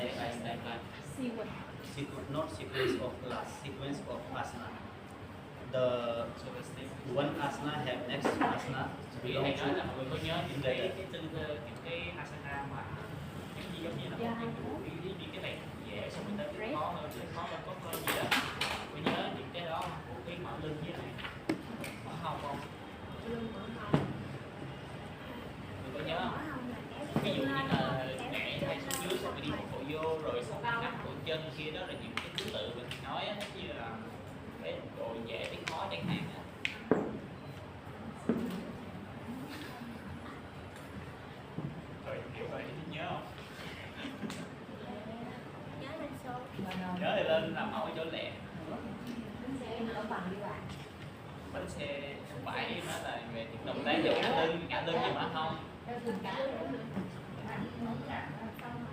I stand like not sequence of class, sequence of asana. The one asana have next asana vì belong thầy nói là to mọi người có nhớ in những later. những cái asana mà giống như là một cái kiểu đi cái này dễ xong rồi tới cái khó hơn tốt hơn gì đó, có nhớ những cái đó của cái mở lưng với này mở hông không? Người có nhớ không? Ví dụ như là nhảy hay xuống dưới xong rồi đi một bộ vô rồi xong rồi nằm cổ chân kia, đó là những cái thứ tự mình nói á, như là cái độ dễ cái khó chẳng hạn á. Rồi kiểu vậy nhớ không? Nhớ thì lên làm mẫu chỗ lẹ. Bánh xe không phải nó là về những động tác về ngã lưng gì mà không.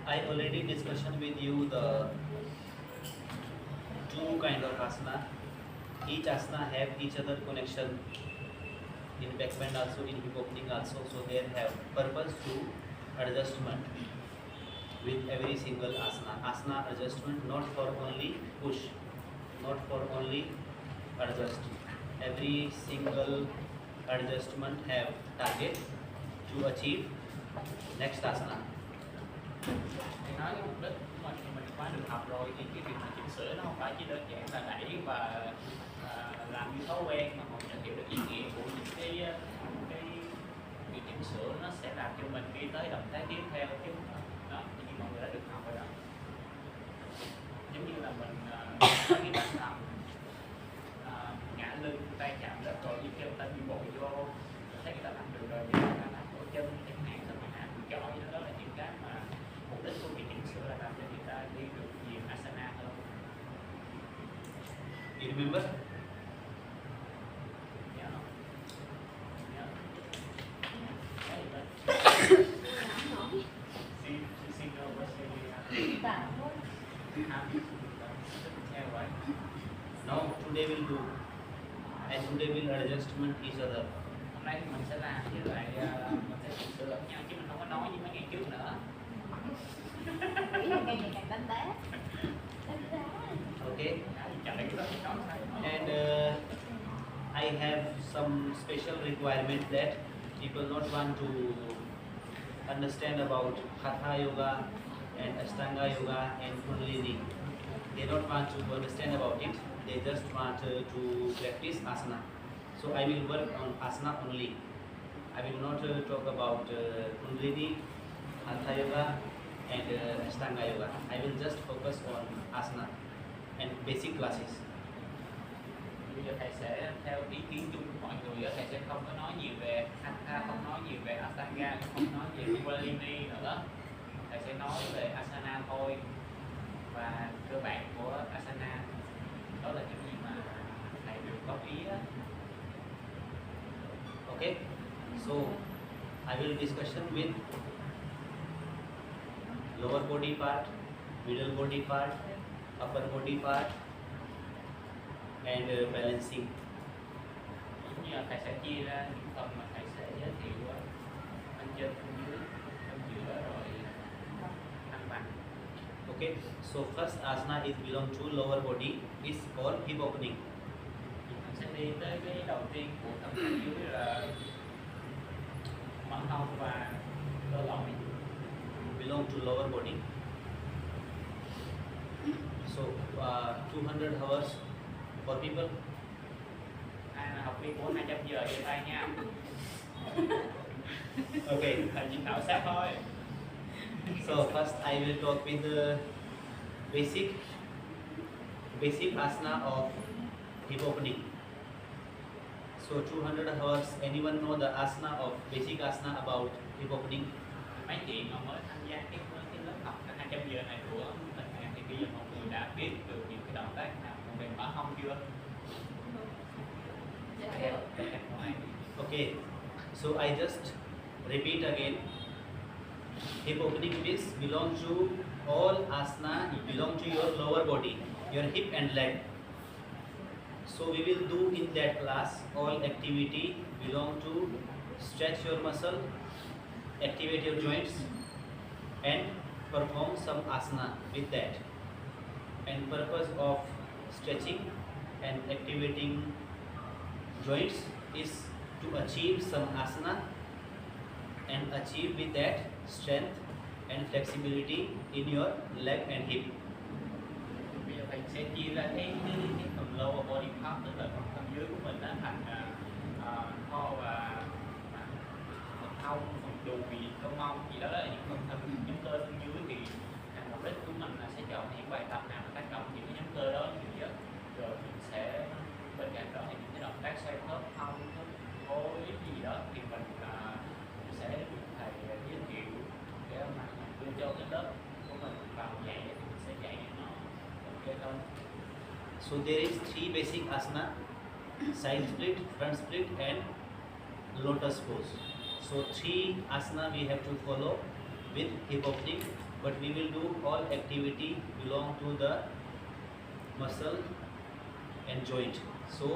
I already discussion with you the two kind of asana. Each asana have each other connection in back bend also, in hip opening also. So they have purpose to adjustment with every single asana. Asana adjustment not for only push, not for only adjust. Every single adjustment have target to achieve next asana. Thì nói cái mục đích của mình quá được học rồi thì cái việc mà chỉnh sửa nó không phải chỉ đơn giản là đẩy và làm như thói quen, mà còn nhận hiểu được ý nghĩa của những cái việc chỉnh sửa nó sẽ làm cho mình đi tới động tác tiếp theo chứ. Đó, thì mọi người đã được học rồi đó. Giống như là mình khi bạn làm ngã lưng tay chạm đất rồi đi kêu tay đi bộ vô, thấy người ta làm được rồi thì người ta làm cổ chân chẳng hạn, xong rồi hạ chỏ gì đó, là những cái mà mục đích của việc chỉnh sửa là làm cho người ta đi được nhiều asana hơn. You remember? Nhớ không? Nhớ. Now today we'll do, and today we'll adjustment each other. Hôm nay mình sẽ làm với lại mình sẽ chỉnh sửa lẫn nhau chứ mình không có nói như mấy ngày trước nữa. Okay. And I have some special requirement that people not want to understand about Hatha yoga and Ashtanga yoga and Kundalini. They don't want to understand about it. They just want to practice asana. So I will work on asana only. I will not talk about Kundalini, Hatha yoga and Ashtanga yoga. I will just focus on asana and basic classes. Bây giờ thầy sẽ theo ý kiến chung của mọi người, thầy sẽ không có nói nhiều về Hatha, không nói nhiều về Ashtanga, không nói về Kundalini nữa. Thầy sẽ nói về asana thôi, và cơ bản của asana đó là những gì mà thầy được góp ý đó. Okay, so I will discussion with lower body part, middle body part, upper body part and balancing. Giống như là thầy sẽ chia ra những phần mà thầy sẽ giới thiệu bên trên, bên dưới, bên giữa rồi thăng bằng. Okay, so first asana is belong to lower body, is called hip opening. Mình sẽ đi tới cái đầu tiên của phần bên dưới là mở hông và cơ lõi. Belong to lower body. So 200 hours for people. Ai là học viên của 200 giờ giơ tay nha. Okay. Thầy chỉ khảo sát thôi. So first I will talk with the basic asana of hip opening. So 200 hours. Anyone know the asana of basic asana about hip opening? Mấy chị mà mới tham gia cái lớp học 200 giờ này của mình thì bây giờ mọi người đã biết được những cái động tác nào về mở hông chưa? Okay, so I just repeat again. Hip opening is belong to all asana, belong to your lower body, your hip and leg. So we will do in that class all activity belong to stretch your muscle, activate your joints and perform some asana with that. And purpose of stretching and activating joints is to achieve some asana and achieve with that strength and flexibility in your leg and hip. Bây giờ thầy sẽ chia ra cái phần lower body part, tức là phần dưới của mình á, thành kho và phần hông, phần đùi, cơ mông gì đó là những phần thân nhóm cơ bên dưới. Thì mục đích của mình là sẽ chọn những bài tập nào tác động những cái nhóm cơ đó nhiều nhất, rồi mình sẽ bên cạnh đó thì những cái động tác xoay khớp hông, khớp gối gì đó thì mình sẽ được thầy giới thiệu để mà đưa cho cái lớp của mình vào dạy, thì mình sẽ dạy nó ok hơn. So there is 3 basic asana: side split, front split and lotus pose. So 3 asana we have to follow with hip opening, but we will do all activity belong to the muscle and joint. So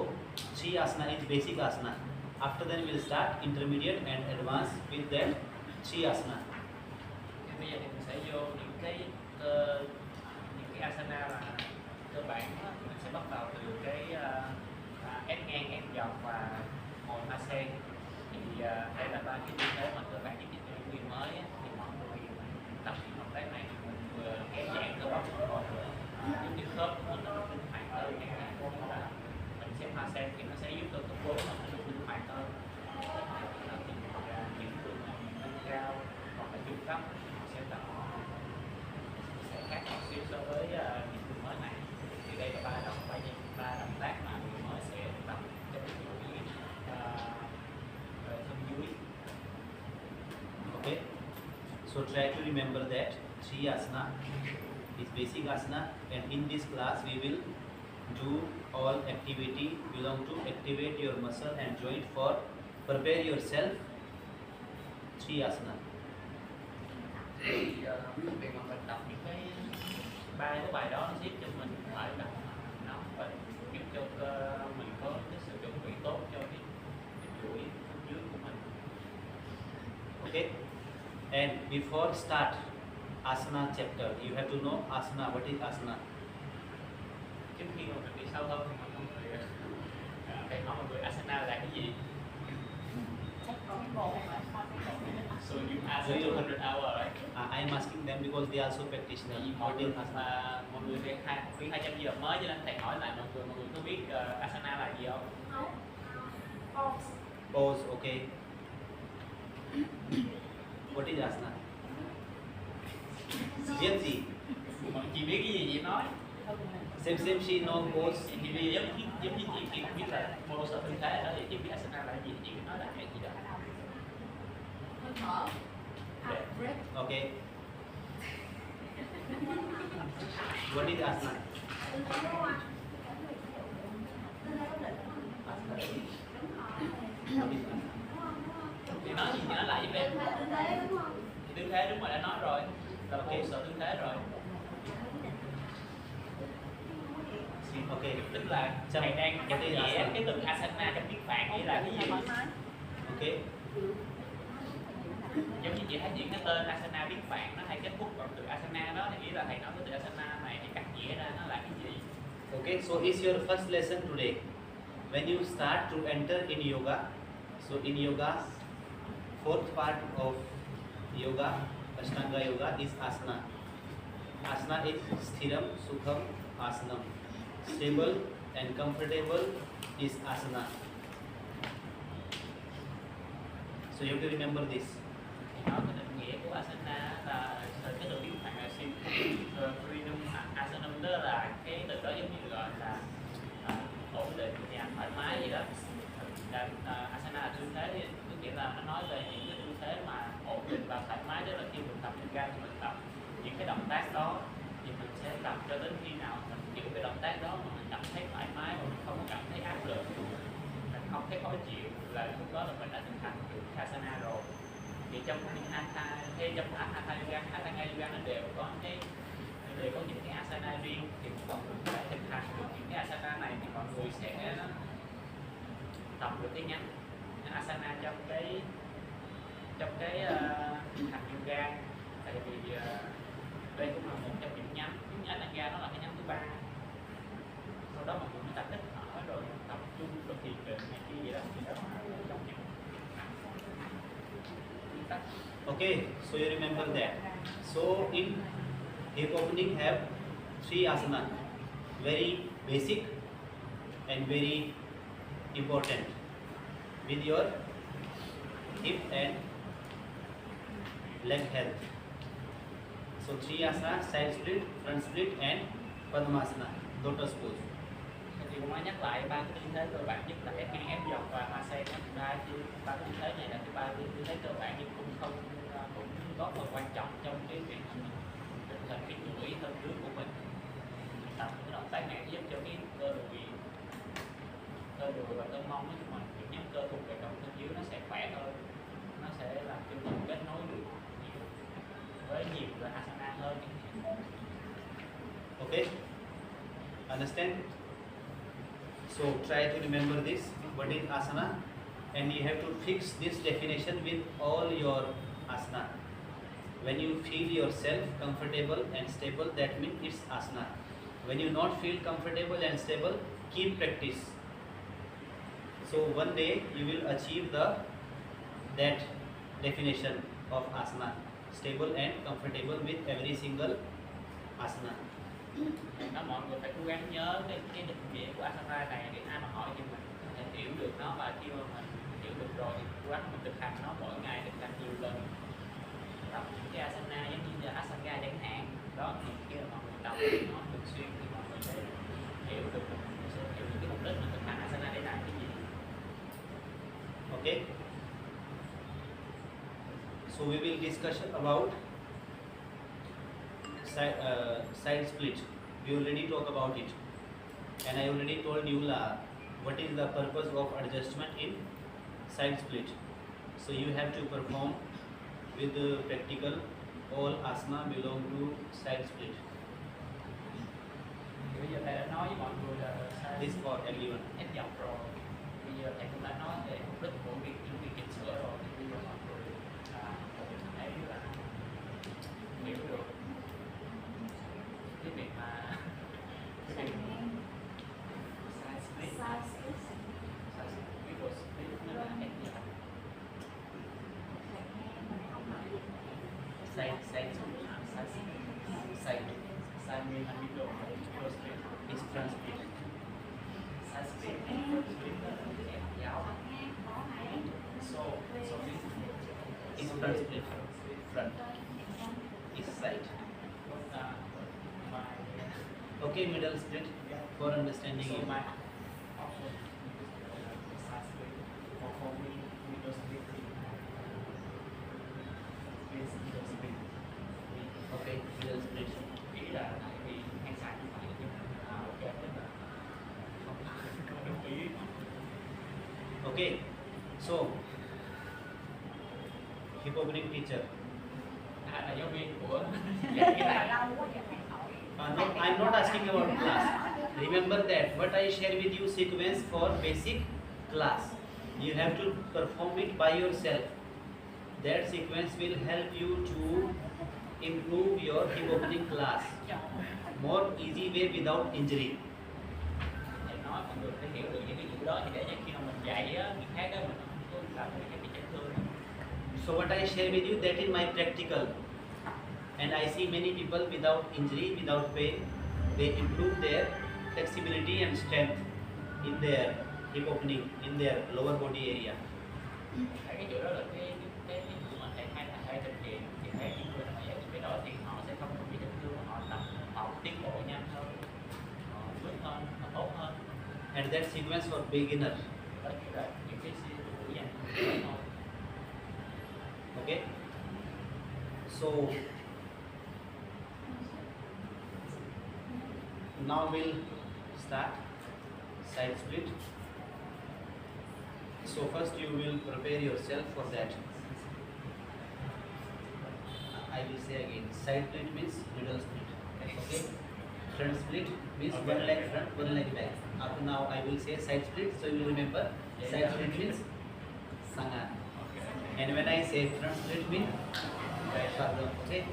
3 asana is basic asana. After that we will start intermediate and advanced with that 3 asana. Bây giờ thì mình sẽ vô những cái asana là cơ bản đó. Mình sẽ bắt đầu từ cái ép ngang, ép dọc và ngồi ma sen. Thì đây là ba cái tư thế mà cơ bản nhất cho những người mới á. Thì mọi người tập những động tác này thì mình vừa kéo giãn cơ bắp, còn những cái khớp của mình nó linh hoạt hơn, chẳng hạn như là mình sẽ ma sen thì nó sẽ giúp cho cơ bắp mình nó linh hoạt hơn. Những người nâng cao hoặc là trung cấp sẽ tập sẽ khác một xíu so với những người mới này. Thì đây là ba động tác mà người mới sẽ tập cho cái buổi thân dưới. Okay, so try to remember that 3 asana is basic asana, and in this class we will do all activity belong to activate your muscle and joint for prepare yourself 3 asana. Thì việc mà mình tập những cái bài đó nó giúp cho mình phải tập nó và giúp cho mình có cái sự chuẩn bị tốt cho cái buổi thân dưới của mình. Okay, and before start asana chapter you have to know asana. What is asana? Trước khi mà mình đi sâu hơn thì mọi người phải hỏi mọi người asana là cái gì? So you ask 200 hour, right? I'm asking them because they are also practitioner. Mọi What người is asana? mọi người khuyên 200 giờ mới, cho nên thầy hỏi lại mọi người có biết asana là gì không? Pose. Okay. What is asana? Biết gì? Mọi chị biết cái gì chị nói. Same she know pose. Thì bây giờ giống như chị không biết là pose là tư thế đó, thì chị biết asana là gì, chị nói là cái gì đó. Okay. What is asana? Thì nói gì thì nói lại với em. Thì tư thế đúng rồi, đã nói rồi. Là pose là tư thế rồi. Okay. Tức là thầy đang chấm vẽ cái từ asana trong tiếng Phạn nghĩa là cái gì? Okay. Giống như chị thấy những cái tên asana tiếng Phạn nó hay kết thúc bằng từ asana đó, thì ý là thầy nói cái từ asana này thì cắt nghĩa ra nó là cái gì? Okay, so it's your first lesson today. When you start to enter in yoga, so in yoga, fourth part of yoga, Ashtanga yoga is asana. Asana is sthiram, sukham, asanam. Stable and comfortable is asana. So you have to remember this. Thì nói cái định nghĩa của asana là cái từ tiếng Phạn là freedom asanam, đó là cái từ đó giống như gọi là ổn định và thoải mái gì đó. Asana là tư thế, tức nghĩa là nó nói về những cái tư thế mà ổn định và thoải mái. Đó là khi mình tập yoga thì mình tập những cái động tác đó thì mình sẽ tập cho đến khi nào mình giữ cái động tác đó mà mình cảm thấy thoải mái và mình không có cảm thấy áp lực, mình không thấy khó chịu, là lúc đó là mình đã thực hành được asana rồi. Thì trong hatha yoga nó đều có những cái asana riêng, thì mọi người phải thực hành được những cái asana này thì mọi người sẽ tập được cái nhánh asana trong cái hành yoga. Tại vì Đây cũng là một trong những nhánh nanga, nó là cái nhánh thứ ba. Sau đó mọi người mới tập hít thở rồi tập trung rồi thiền định này kia vậy đó, thì đó là trong những quy tắc. Okay, so you remember that. So in hip opening have 3 asana, very basic and very important with your hip and leg health. So 3 asana: side split, front split and Padmasana, lotus pose. Thì cũng nói nhắc lại ba cái tư thế cơ bản nhất là ngang, ép dọc và massage. Ba cái tư thế này là cái ba tư thế cơ bản nhưng cũng không cũng góp phần quan trọng trong cái việc mình định hình cái chuỗi thân trước của mình. Tập cái động tác này giúp cho cái cơ đùi và cơ mông, nói chung là những nhóm cơ thuộc về cổng thân dưới nó sẽ khỏe hơn, nó sẽ làm cho mình kết nối được với nhiều loại asana hơn. Okay, understand? So try to remember this, what is asana, and you have to fix this definition with all your asana. When you feel yourself comfortable and stable, that means it's asana. When you not feel comfortable and stable, keep practice. So one day you will achieve that definition of asana, stable and comfortable with every single asana. Đó, mọi người phải cố gắng nhớ cái định nghĩa của asana này để ai mà hỏi thì mình có thể hiểu được nó, và khi mà mình hiểu được rồi thì cố gắng mình thực hành nó mỗi ngày, thực hành nhiều lần, tập những cái asana giống như là asana chẳng hạn. Đó thì khi mà mọi người tập nó thường xuyên thì mọi người sẽ hiểu được cái mục đích mình thực hành asana để làm cái gì. Okay, so we will discuss about side split. We already talk about it, and I already told you what is the purpose of adjustment in side split. So you have to perform with the practical all asana belong to side split. Thì bây giờ thầy đã nói với mọi người là This for everyone. ép dọc rồi, bây giờ thầy cũng đã nói về mục đích của những việc chỉnh sửa rồi, thì bây giờ mọi người thấy là hiểu được cái việc mà cái việc side split video split nó là ép dọc. Side mean là video split, It's front split. side split split là ép dọc. So It's front split. Front. It's side. Okay, middle split for understanding So you. my option is side split for me video split is video split. Okay, middle split. Nghĩ là tại vì hay xài như vậy nhưng mà ok tức là không đồng ý. Okay, so hip opening teacher. Là giáo viên của dạy cái này. No, I'm not asking about class. Remember that what I share with you sequence for basic class. You have to perform it by yourself. That sequence will help you to improve your hip opening class. More easy way without injury. Thầy nói mọi người phải hiểu được những cái chữ đó, thì để cho khi mà mình dạy á, người khác á, mình không có làm cái bị chấn thương. So what I share with you, that is my practical. And I see many people without injury, without pain, they improve their flexibility and strength in their hip opening, in their lower body area. Cái chỗ đó là cái mà thầy hay thực hiện, thì thấy những người mà dạy cái đó thì họ sẽ không bị chấn thương, mà họ tập, họ tiến bộ nhanh hơn, họ bước hơn, họ tốt hơn. And that sequence for beginner. Đó chỉ là những cái buổi dành thôi. Okay. So now we'll start side split. So first you will prepare yourself for that. I will say again, side split means middle split. Okay. Front split means Okay. one leg front, one leg back. Up to now I will say side split, so you will remember side split means sanga. And when I say front split means back. Okay.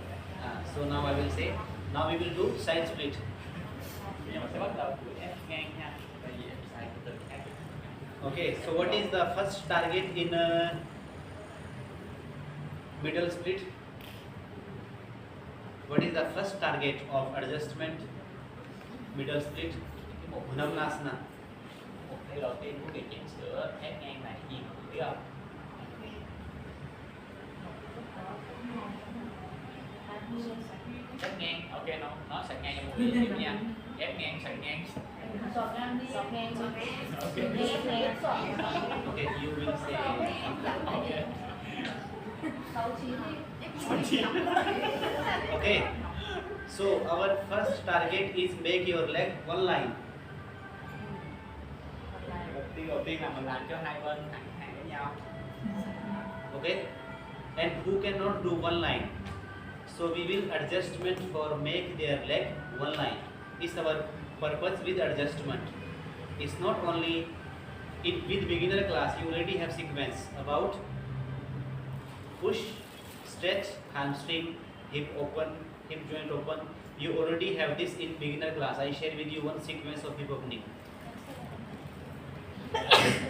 So now I will say, now we will do side split. Nhưng mà sẽ bắt đầu từ ép ngang nha, tại vì em xài cái từ khác. Okay, so what is the first target in middle split? What is the first target of adjustment middle split? Cái một Bhunamnasana. một cái đầu tiên của việc chỉnh sửa ép ngang này gì mà biết không? Ép ngang, ok nó sạch ngang cho một người tiếp nha. Ép ngang, sạch ngang. Xoạc ngang đi. Xoạc ngang đi. Ok. Ngang xoạc. Okay, you will say. Ok. 69 đi. Okay, so our first target is make your leg one line. Mục tiêu đầu tiên là mình làm cho hai bên thẳng hàng với nhau. Okay, and who cannot do one line? So we will adjustment for make their leg one line. Is our purpose with adjustment. It's not only with beginner class. You already have sequence about push, stretch, hamstring, hip open, hip joint open. You already have this in beginner class. I share with you one sequence of hip opening.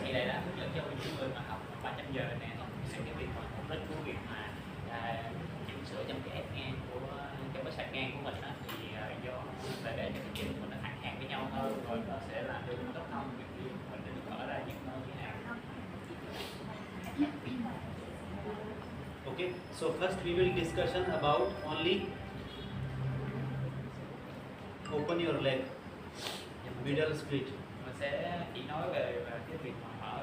Như đây đó, hướng dẫn cho những người mà học 300 giờ nè, sẽ cái việc mà mục đích của việc mà chỉnh sửa trong cái ép ngang của trong cái sạch ngang của mình đó, thì do để cho cái chân của mình nó thẳng hàng với nhau hơn, rồi nó sẽ làm cho tóc thông việc đi mình được mở ra những nơi như này. Okay, so first we will discussion about only open your leg, middle split. Mình sẽ chỉ nói về cái việc mà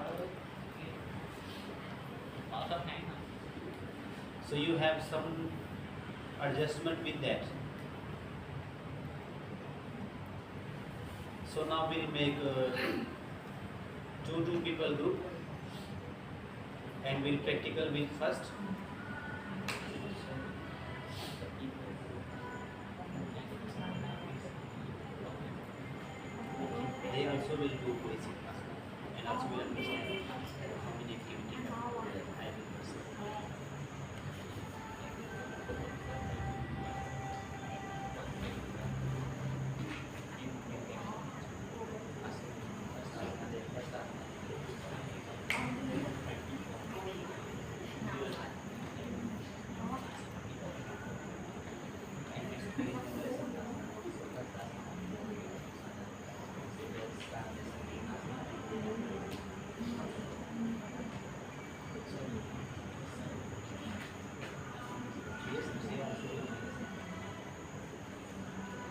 mở khớp háng thôi. So you have some adjustment with that. So now we'll make two people group and we'll practical with first. They also will do basic asana and also will understand how many activities I will present.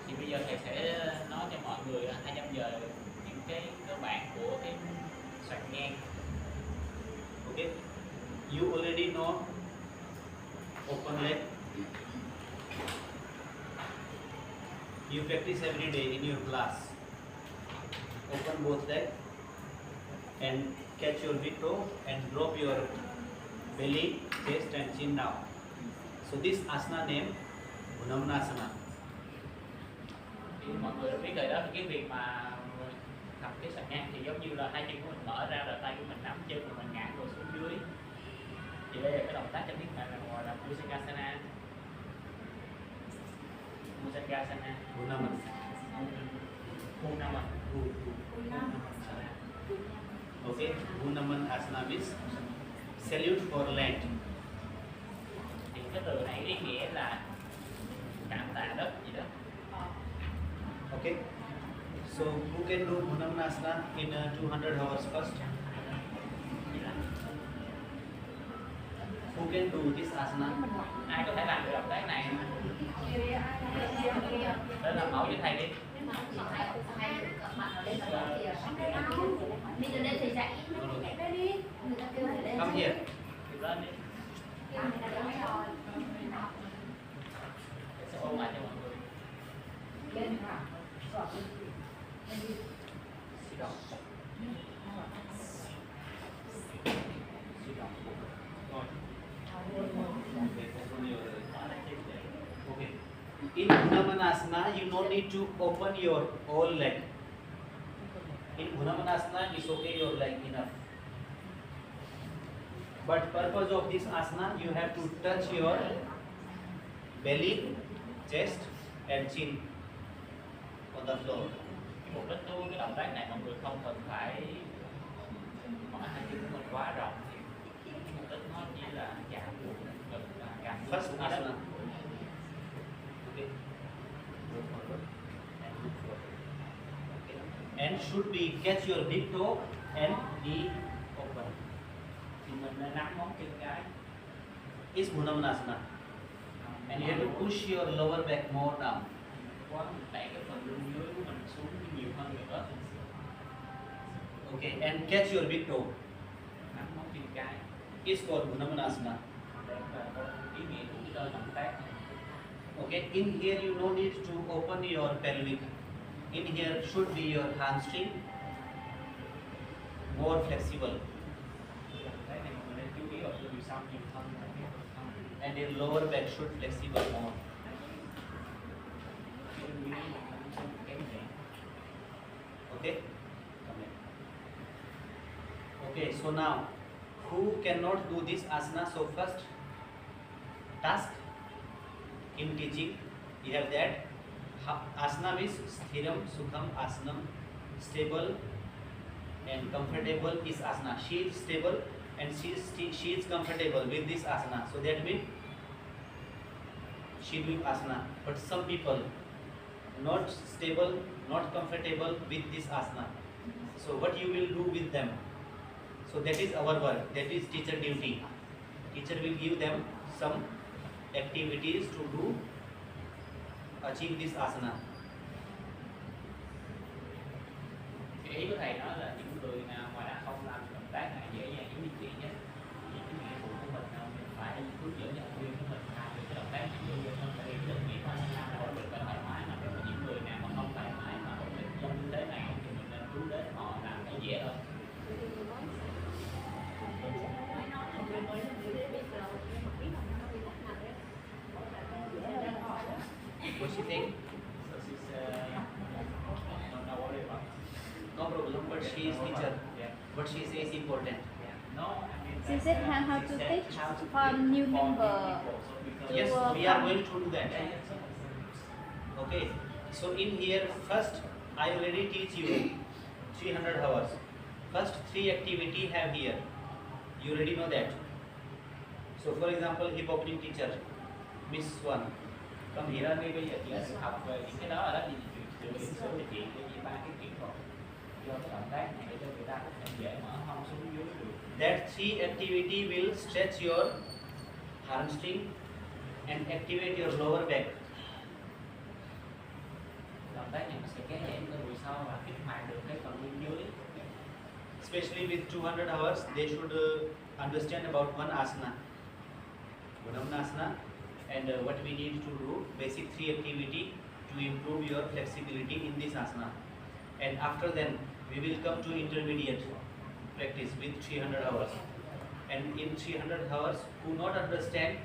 Thì bây giờ thầy sẽ nói cho mọi người 200 giờ những cái cơ bản của cái soạt ngang. Okay, you already know open leg. You practice every day in your class. Open both legs and catch your big toe and drop your belly, chest and chin down. So this asana name Bhunamnasana. Thì mọi người đã biết rồi đó, cái việc mà tập cái soạt ngang thì giống như là hai chân của mình mở ra rồi tay của mình nắm chân của mình ngã rồi xuống dưới. Thì đây là cái động tác trong tiếng là gọi là Bhujangasana. Bhujangasana. Bhunaman. Bhunaman. Okay, Bhunaman asana means salute for land. Thì cái từ này ý nghĩa là cảm tạ đất gì đó. Okay, so who can do Bhunamnasana in 200 hours first? Who can do this asana? Ai có thể làm được động tác này? Đó là mẫu cho thầy đi. Bây giờ lên thầy dạy. Come here. Lên đi. Sẽ ôn lại cho mọi người. Lên hả? Xoạc đi. Sit down. Sit down. Ngồi. Okay. In Bhunamanasana, you don't need to open your whole leg. In Bhunamanasana, it's okay your leg enough. But purpose of this asana, you have to touch your belly chest and chin on the floor. Cái mục đích của cái động tác này mọi người không cần phải mở hai chân của mình quá rộng, thì cái mục đích nó chỉ là chạm ngực và cảm First xuống asana. đất. Okay. And should be catch your big toe and knee open. Thì mình nên nắm móng chân cái. Is Bhunavanasana. And you have to push your lower back more down. Quá mình đẩy cái phần lưng dưới của mình xuống nhiều hơn nữa. Okay, and catch your big toe. Nắm móng chân cái. Is for Bhunavanasana. Để có ý nghĩa của cái đôi động tác này. Okay, in here you no need to open your pelvic. In here should be your hamstring more flexible, Động tác này mình nên chú ý ở từ sau nhiều hơn là cái phần thân. and your lower back should flexible more. Cái lưng dưới mình không kém nhẹ. Okay, come here. Okay, so now who cannot do this asana? So first task in teaching we have that asana means sthiram sukham asanam, stable and comfortable is asana. She is stable and she is comfortable with this asana, so that means she doing asana. But some people not stable, not comfortable with this asana, so what you will do with them? So that is our work, that is teacher duty. Teacher will give them some activities to do, achieve this asana. Cái ý của thầy nói là những người nào mà đã không làm động tác này dễ dàng giống như chị nhé, thì cái nghĩa vụ của mình là mình phải hướng dẫn cho học viên của mình làm được cái động tác này dễ dàng hơn. Tại vì cái định nghĩa của asana là ổn định và thoải mái, mà nếu mà những người nào mà không thoải mái mà ổn định trong tư thế này thì mình nên hướng đến họ làm cái dễ hơn. What she think? So she's no worry about it. No problem, but she is teacher. Yeah. What she says is important. Yeah. No, I mean She said how to teach for new member. Yes, we are going to do that. Yeah. Okay, so in here first I already teach you 300 hours. First 3 activity have here. You already know that. So for example, hip opening teacher, Miss Swan, come Thì here. nên bây giờ chị đã được học về những cái đó ở đó, thì chị luyện số cho chị cái ba cái kỹ thuật do cái động tác này để cho người ta có thể dễ mở hông xuống dưới được. That 3 activity will stretch your hamstring and activate your lower back. Động tác này nó sẽ kéo giãn cơ đùi sau và kích hoạt được cái phần lưng dưới. Especially with 200 hours, they should understand about one asana, Bhunavanasana, and what we need to do, basic 3 activity to improve your flexibility in this asana. And after then, we will come to intermediate practice with 300 hours. And in 300 hours, who not understand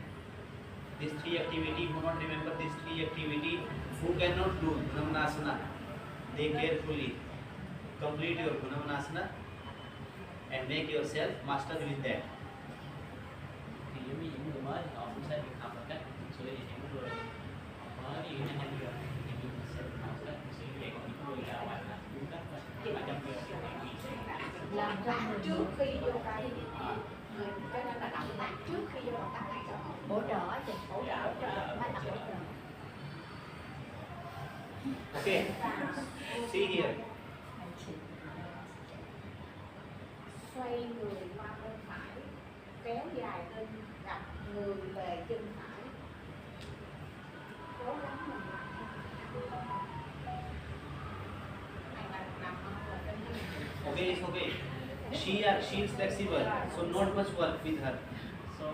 these 3 activity, who not remember these 3 activity, who cannot do Bhunavanasana, they carefully complete your Bhunavanasana and make yourself master with that. Thì giống như những người mới thì họ cũng sẽ được học một cách xử lý, những người mới như nhanh nhanh rồi thì mình sẽ được học cách xử lý, còn những người nào mà là đúng cách mà trong việc thì làm cho người trước khi vô cái cho nên là động tác trước khi vô động tác này hỗ trợ thì hỗ trợ cho bài tập hỗ trợ. Okay, see here. Xoay người qua bên phải, kéo dài lên, đặt người về chân phải, cố gắng mình làm. Này là làm không là trên lưng. Okay, it's okay. She is flexible, so not much work with her. so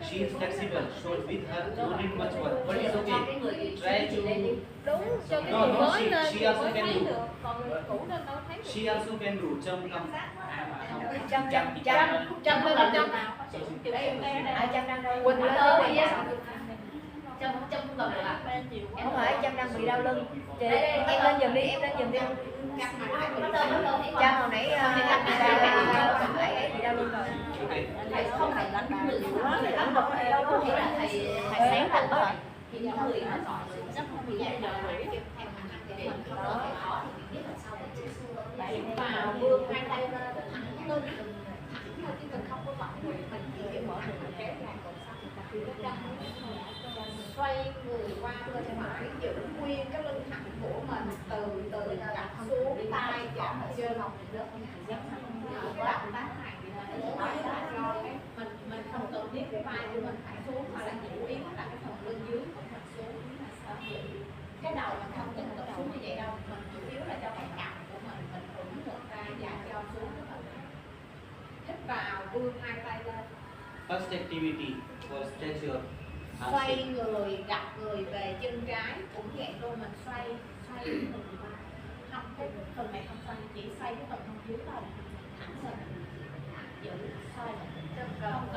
She is flexible, so with her no need much work, but it's okay. Try to. Đúng cho cái No, người no, mới she- nên she thì also mới can thấy do. được, còn người cũ nên đâu thấy được. She also can do jump come. ai mà không Chăm chăm thì Chăm lên chăm. so she Đây, đây, đây. Quỳnh lên Quỳnh tới lên đi á. Trong ngực ạ. Không phải Trâm đang bị đau lưng. Chị em lên giùm đi, em lên giùm đi. Trâm hồi nãy ấy bị đau lưng rồi. Thầy không phải đánh người quá, thầy đánh độc đâu có nghĩa là thầy sáng tạo đó. Thì những người nó giỏi rất không bị dạy đời rồi. Vào vươn hai tay lên thẳng lưng, thẳng thôi chứ mình không có bận người, mình chỉ mở được mình kéo lại còn xong thì nó căng. Xoay người qua bên phải, giữ nguyên cái lưng thẳng của mình, từ từ đặt xuống tay chạm trên lòng đất. Cái động tác này mình không cần biết cái vai của mình phải xuống mà là chủ yếu là cái phần lưng dưới của mình xuống. Cái đầu mình không cần tập xuống như vậy đâu, mình chủ yếu là cho cái cằm của mình ủng ngược ra và cho xuống cái phần này. Hít vào, vươn hai tay lên. First activity for stretch your Xoay người, đặt người về chân trái, cũng vậy luôn, mình xoay không, cái phần này không xoay, chỉ xoay cái phần hông dưới thôi, thẳng lên, giữ, xoay, không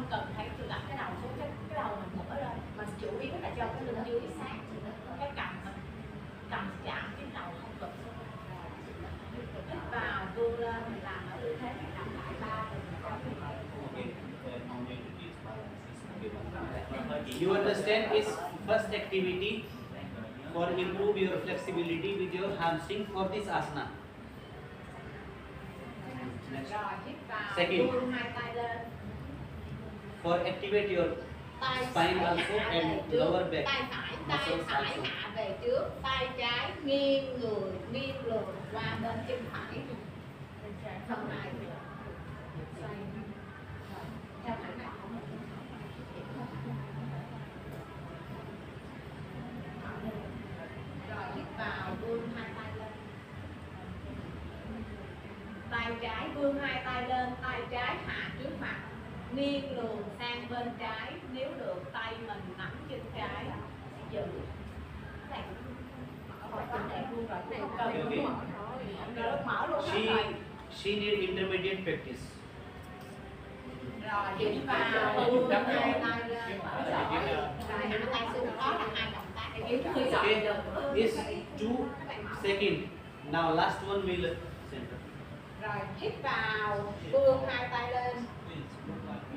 cần phải đặt cái đầu xuống, cái đầu mình mở lên, mình chủ yếu là cho cái lưng dưới sát, cái cằm mình, cằm chạm cái đầu không cần xuống. Hít vào, vươn lên, mình làm ở tư thế này, làm lại 3 lần. You understand is first activity for improve your flexibility with your hamstring for this asana. Next. Rồi, hít vào, Second. vươn hai tay lên. For activate your Tay spine phải also hạ and về trước, lower back tay phải muscles also. hạ về trước, tay trái nghiêng người, nghiêng lườn qua bên chân phải. Phần này xoay. Rồi, theo thẳng này. Rồi hít vào, vươn hai tay lên. Tay trái vươn hai tay lên, tay trái hạ trước mặt, nghiêng lườn sang bên trái, nếu được tay mình nắm chân trái, giữ. Này luôn rồi, này mở luôn She need intermediate practice. rồi hít vào, vươn hai tay lên, rồi hạ tay xuống, đó là hai động tác để giữ người Okay, giỏi. is 2 seconds. Now last one will center. Rồi hít vào, vươn hai tay lên.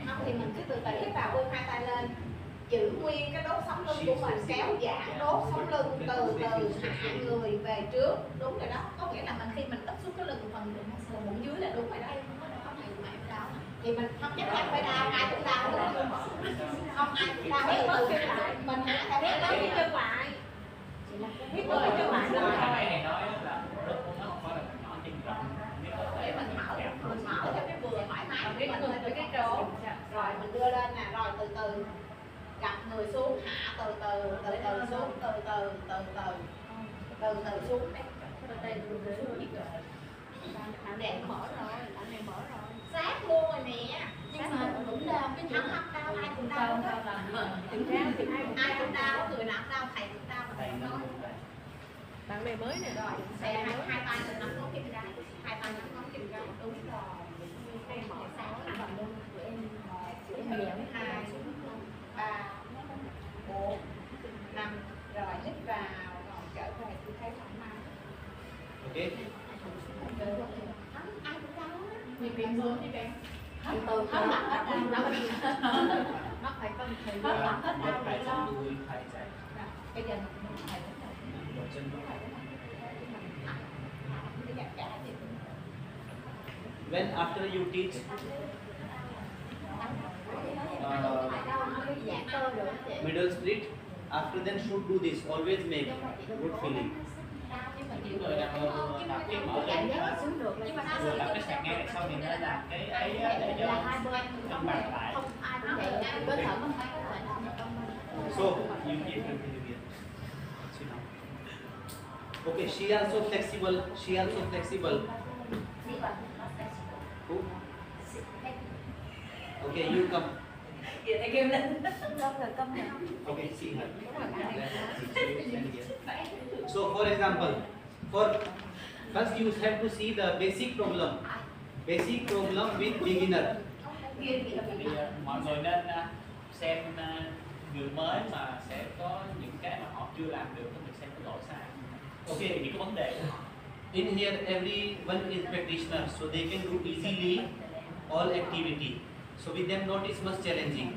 Không thì mình cứ từ từ hít vào, vươn hai tay lên, giữ nguyên cái đốt sống lưng của mình, kéo giãn đốt sống lưng, từ từ hạ người về trước. Đúng rồi đó, có nghĩa là mình khi mình úp xuống cái lưng phần bụng dưới là đúng rồi đó. Thì mình không chắc chắn phải đau, ai cũng đau luôn. Không ai cũng đau, từ từ lại mình hạ theo cái chân lại, hít vào cái chân lại Cái rồi. này nói là rất nó không phải là nhỏ chân rộng, nếu có thể Để mình mở cho cái vừa thoải mái của mình lên cái chỗ. Rồi mình đưa lên nè, rồi từ từ đặt người xuống, hạ từ từ xuống, từ từ xuống đây. Bạn này mở rồi, sát luôn rồi nè. Nhưng mà cũng đau, cái chỗ không đau, ai cũng đau hết. Ai cũng đau, người nào đau, thầy cũng đau mà thầy nói. Bạn này mới nè. Rồi, hai tay mình nắm ngón chân trái, hai tay nắm ngón chân trái, đúng rồi. Đây mở sáng vào lưng của em. 1, 2, 3, 4, 5. Rồi hít vào, rồi trở về tư thế thoải mái. Okay. Ai cũng đau á. Nhiều chuyện luôn đi bạn. Hết mặt hết đau. Nó phải có một thời Hết gian. mặt hết đau phải rồi lo. đuôi phải chạy Bây giờ mình phải chân When after you teach middle split, after then should do this. Always make good feeling. những người đang tập cái mở lên vừa tập cái sàn ngang này xong thì nó làm cái ấy để cho cân bằng lại. So you give continue here. Sit down. Okay, she also flexible. She also flexible. Who? Okay, you come. Okay, see her. So for example, first you have to see the basic problem with beginner. Thì mọi người nên xem người mới mà sẽ có những cái mà họ chưa làm được, mình xem cái lỗi sai. Okay. Những cái vấn đề của họ. In here, everyone is practitioner, so they can do easily all activity. So with them, not is much challenging.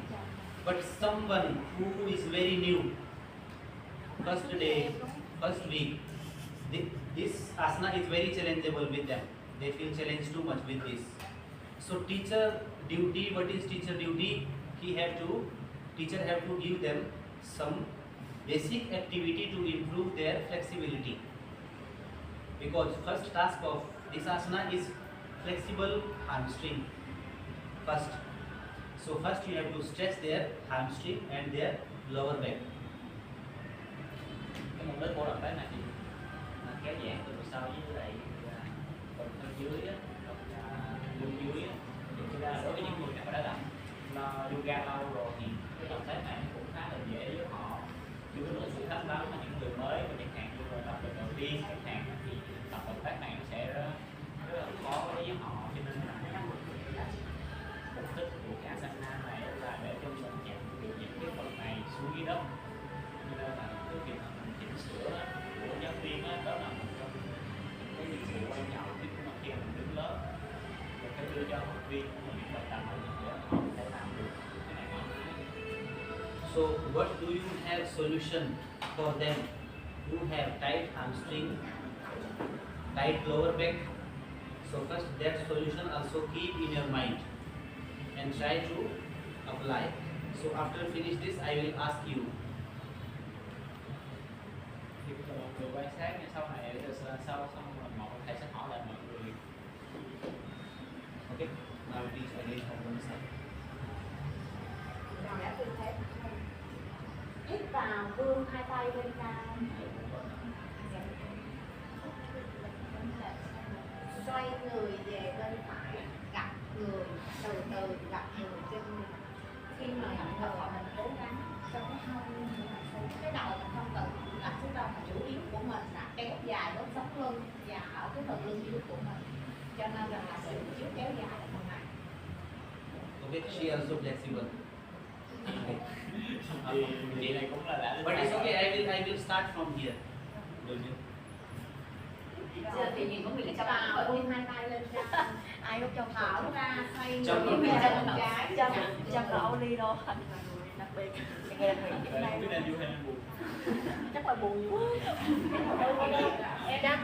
But someone who is very new, first day, first week, this asana is very challengeable with them. They feel challenged too much with this. So teacher duty, what is teacher duty? Teacher have to give them some basic activity to improve their flexibility. Because first task of this asana is flexible hamstring first. So first you have to stretch their hamstring and their lower back. Cái môn lớp bộ động tác này thì kéo giãn từ sau với lại phần thân dưới á, lưng dưới á. Thì thực ra đối với những người nào mà đã làm yoga lâu rồi thì cái động tác này cũng khá là dễ với họ, chưa có độ thử thách lắm. Mà những người mới mà chẳng hạn như là tập lần đầu tiên chẳng hạn thì tập động tác này nó sẽ rất là khó đối với họ, cho nên là mục đích của cái asana này là để cho mình giảm điều chỉnh cái phần này xuống dưới đất, cho nên là cái việc mà mình chỉnh sửa của giáo viên đó là một trong cái nhiệm vụ quan trọng khi mà khi mình đứng lớp mình phải đưa cho học viên của mình những bài tập để họ có thể làm được cái này nọ. So what do you have solution for them who have tight hamstring, tight lower back? So first that solution also keep in your mind and try to apply. So after finish this, I will ask you. Thì mọi người quan sát như sau này sau xong rồi một thầy sẽ hỏi lại mọi người. Okay. Now teach again on one side. Rồi đã tư thế. Hít vào, vươn hai tay lên cao. Xoay người về bên phải, gập người, từ từ gập người chân mình. Khi mà gập người mình cố gắng cho cái hông, cái đầu mình không tự đặt xuống đâu, mà chủ yếu của mình là kéo dài đốt sống lưng và ở cái phần lưng dưới của mình. Cho nên rằng là sự chiếu kéo dài ở phần này. Okay, she also flexible. Okay. Thì chị này cũng là đã. But it's okay. I will start from here. Giờ thì nhìn có người Hít vào, vươn hai tay lên cao. ai cũng trong Thở ra, xoay Trong người phần về bên trái. trong là Oli đâu thành là người đặc biệt nghe là người Cái này vui hay là buồn? chắc là buồn quá. Trâm,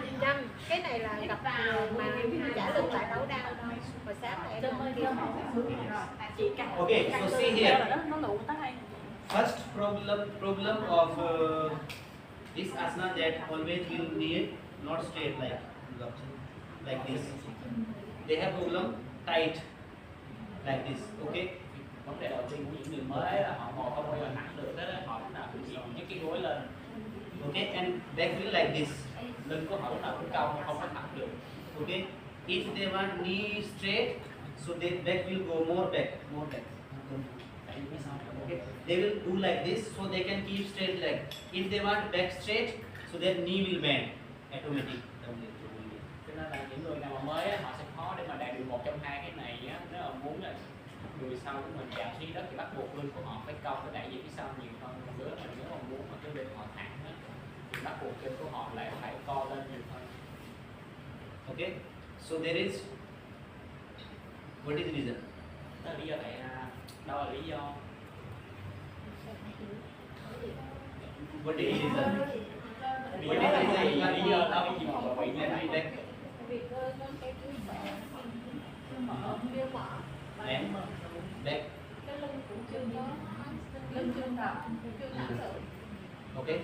cái này là gặp người mà trả lưng lại đâu đau đâu. Hồi sáng này em mới kêu chị căng. Okay, so see here. Nó lụ tới đây. First problem of this asana that always you need not straight like this. They have problem tight like this. Okay. Vấn đề đầu tiên của những người mới là họ ngồi không bao giờ nặng được, thế đó họ lúc nào cũng chỉ nhấc cái gối lên. Okay, and back will like this. Lưng của họ lúc nào cũng cong, không có thẳng được. Okay. If they want knee straight, so their back will go more back. Tại vì cái sau này Okay. They will do like this, so they can keep straight leg. If they want back straight, so their knee will bend automatic. cho nên là những người nào mà mới á, họ sẽ khó để mà đạt được một trong hai cái này á. Nếu mà muốn là người sau của mình chạm xuống đất thì bắt buộc lưng của họ phải cong, phải đẩy về phía sau nhiều hơn. Nếu mà muốn mà cái lưng họ thẳng á, thì bắt buộc chân của họ lại phải co lên nhiều hơn. Okay. So there is, what is the reason? Đó là lý do tại đâu là lý do? What is the reason? Lý do là gì? Lý do đâu cái gì mà bị như vậy đây? Vì cơ có cái mở, chưa mở. And back. Cái lưng cũng chưa có, lưng chưa thở, chưa thở được. Okay.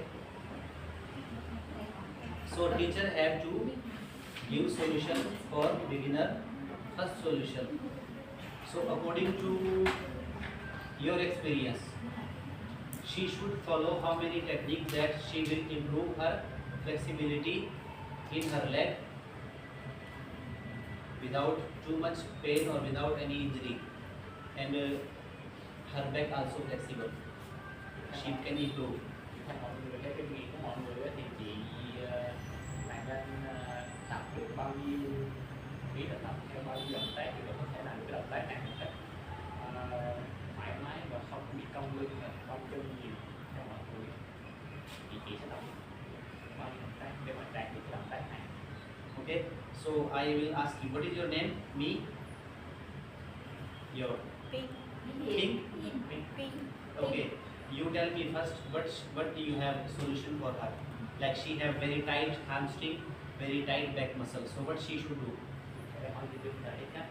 So teacher have to give solution for beginner. First solution. So according to your experience, she should follow how many techniques that she will improve her flexibility in her leg without too much pain or without any injury, and her back also flexible. She can improve. Theo mọi người, theo kinh nghiệm của mọi người á, thì chị bạn nên tập được bao nhiêu, biết là tập theo bao nhiêu động tác thì có thể làm được cái động tác này một cách thoải mái và không bị cong lưng, cong chân nhiều. bao nhiêu động tác để mà đạt được cái động tác này. Okay, so I will ask you, what is your name? Me? Your Pink. Pink? Pink. Okay, you tell me first, what do you have solution for her? Like she have very tight hamstring, very tight back muscle. So what she should do? Để hỏi chị Vinh là cái cách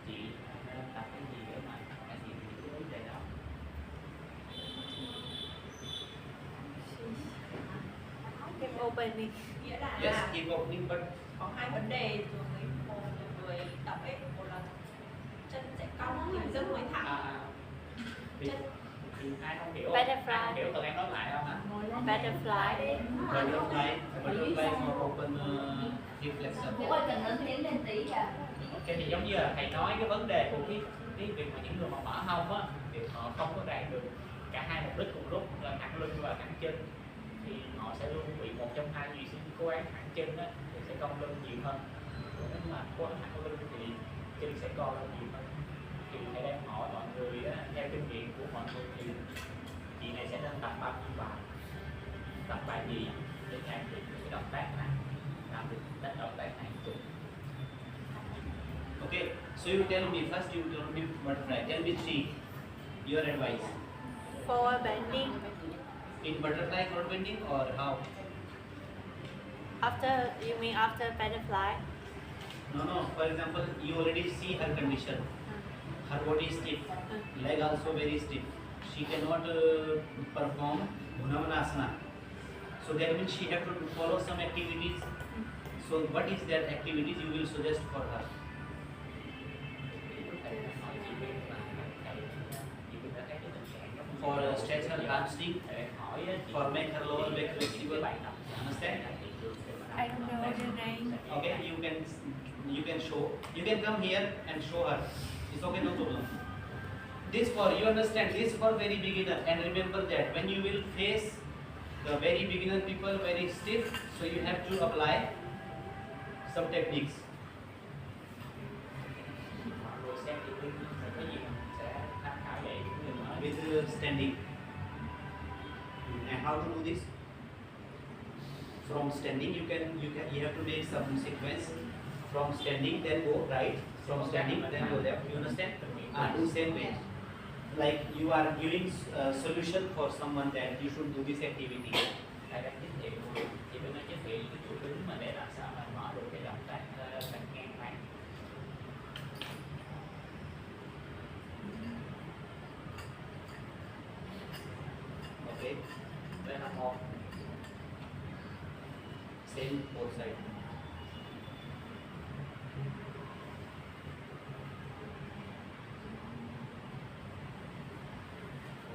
chị nên tập cái gì để mà cải thiện cái vấn đề đó. Keep opening. Nghĩa là Yes, keep opening, but có hai vấn đề thường một người tập ấy, một là chân sẽ cong nhưng rất mới thẳng. Vì ai không hiểu, Butterfly. ai không hiểu tụi em nói lại không ạ? Butterfly. butterfly for open hip flexor. Cô ơi cần lớn tiếng lên tí à. Ok, thì giống như là thầy nói cái vấn đề của cái việc mà những người mà mở hông á, thì họ không có đạt được cả hai mục đích cùng lúc là thẳng lưng và thẳng chân, thì họ sẽ luôn bị một trong hai gì, cố gắng thẳng chân á thì sẽ cong lưng nhiều hơn, còn nếu mà cố gắng thẳng lưng thì chân sẽ co lên nhiều hơn. Thì thầy đang hỏi mọi người á, theo kinh nghiệm của mọi người thì chị này sẽ nên tập bao nhiêu bài, tập bài gì để cải thiện cái động tác này, làm được các động tác này chung. Okay, so you tell me first, you tell me butterfly. Tell me three. Your advice. Forward bending. In butterfly forward bending or how? After, you mean after butterfly? No. For example, you already see her condition. Her body is stiff, leg also very stiff. She cannot perform Bhunavanasana. So that means she have to follow some activities. So what is that activities you will suggest for her? For stretch her hamstring, for make her lower back flexible. Understand? I don't know the name. Okay, you can show. You can come here and show her. It's okay, no problem. This for, you understand, this for very beginner, and remember that when you will face the very beginner people very stiff, so you have to apply some techniques. With standing. And how to do this? From standing, you have to make some sequence. From standing, then go right. From standing, then go left. You understand? Do same way. Like you are giving solution for someone that you should do this activity. Thầy đang giới thiệu, chị Vinh đang giới thiệu những cái chủ đứng mà để làm sao mà mở được cái động tác bạch ngang này. Okay. Đây là một. Same both side.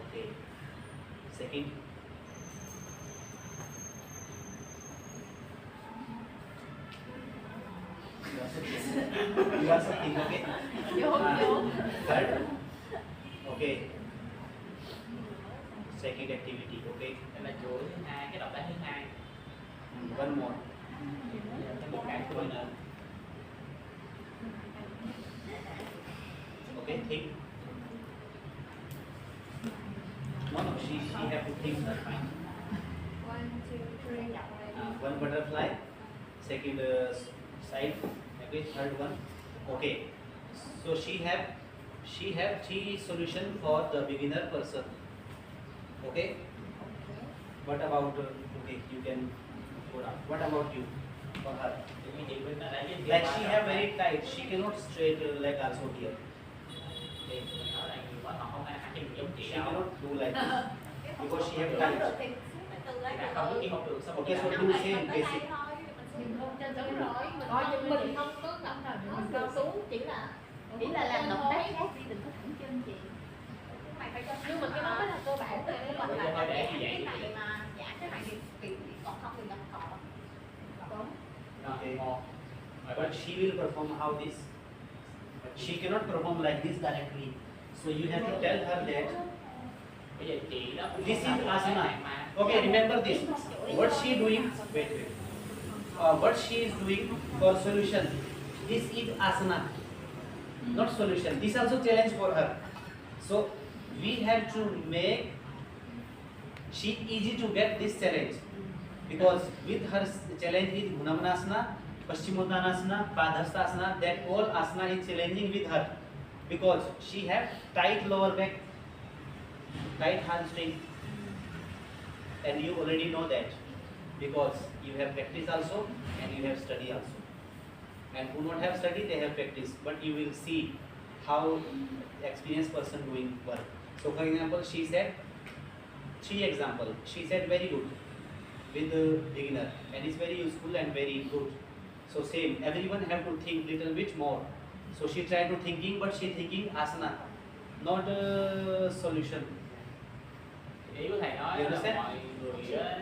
Okay. Second. You are something, okay? Third. Okay. Second activity, okay? Đây là chuỗi thứ hai, cái động tác thứ hai. One more. Cái một cái của mình nữa. Okay, think. No, she have to think her mind. 1, 2, 3. One butterfly, second side, okay, third one. Okay, so she have three solution for the beginner person. Okay. What about okay? You can go down. What about you? For her, like she have very tight. She cannot straight leg also here. Thì mình nói là người mở họ không ai chân giống chị She đâu. cannot do like this because she have tight. Thì là không có khi không được sao Okay, so do same basic. Mình không chân đúng rồi, mình không có cẩn thận, mình cao xuống chỉ là làm động tác khác đi, đừng có thẳng chân chị. nhưng mà cái đó mới là cơ bản thôi, còn Bây giờ lại thôi để cái như vậy này mà giả cái này thì còn không thì gặp còn đúng. Okay. Một. But she will perform how this. She cannot perform like this directly. So you have to tell her that Bây giờ chị đó cũng this không is làm cái này asana. mà. Okay, remember this. What she doing? Wait. What she is doing for solution? This is asana, not solution. This also challenge for her. So we have to make she easy to get this challenge. because with her challenge with Bhunavanasana, Paschimottanasana, Padhastasana, that all asana is challenging with her because she have tight lower back, tight hamstring, and you already know that because you have practice also and you have study also. And who not have study, they have practice, but you will see how experienced person doing work. So for example, she said 3 example. She said very good with the beginner and it's very useful and very good. So same, everyone have to think little bit more. So she tried to thinking, but she thinking asana, not solution. Ý của thầy nói You là understand? mọi người á,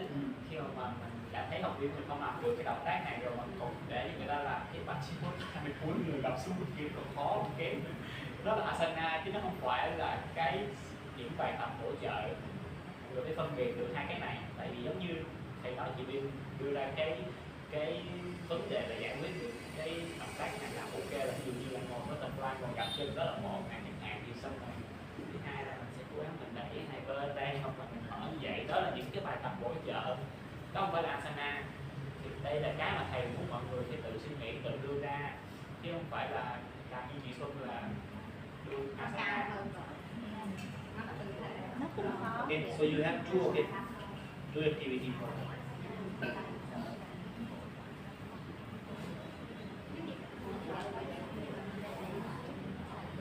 khi mà mình cảm thấy học viên mình không làm được cái động tác này rồi mình còn để cho người ta làm cái bạch chi mình cuốn người gặp xuống một kiểu còn khó một kém nữa. Đó là asana chứ nó không phải là cái những bài tập hỗ trợ. Rồi phải phân biệt được hai cái này, tại vì giống như thầy nói chị Biên đưa ra cái vấn đề là giải quyết được cái động tác này làm ok, là ví dụ như là ngồi có tập lan còn gặp chân đó là một chẳng hạn, thì xong rồi thứ hai là mình sẽ cố gắng mình đẩy hai bên đây hoặc là mình mở như vậy. Đó là những cái bài tập bổ trợ, đó không phải là asana. Thì đây là cái mà thầy muốn mọi người phải tự suy nghĩ, tự đưa ra, chứ không phải là làm như chị Xuân là đưa asana. Nó cũng khó. Okay, so you have two activity for her.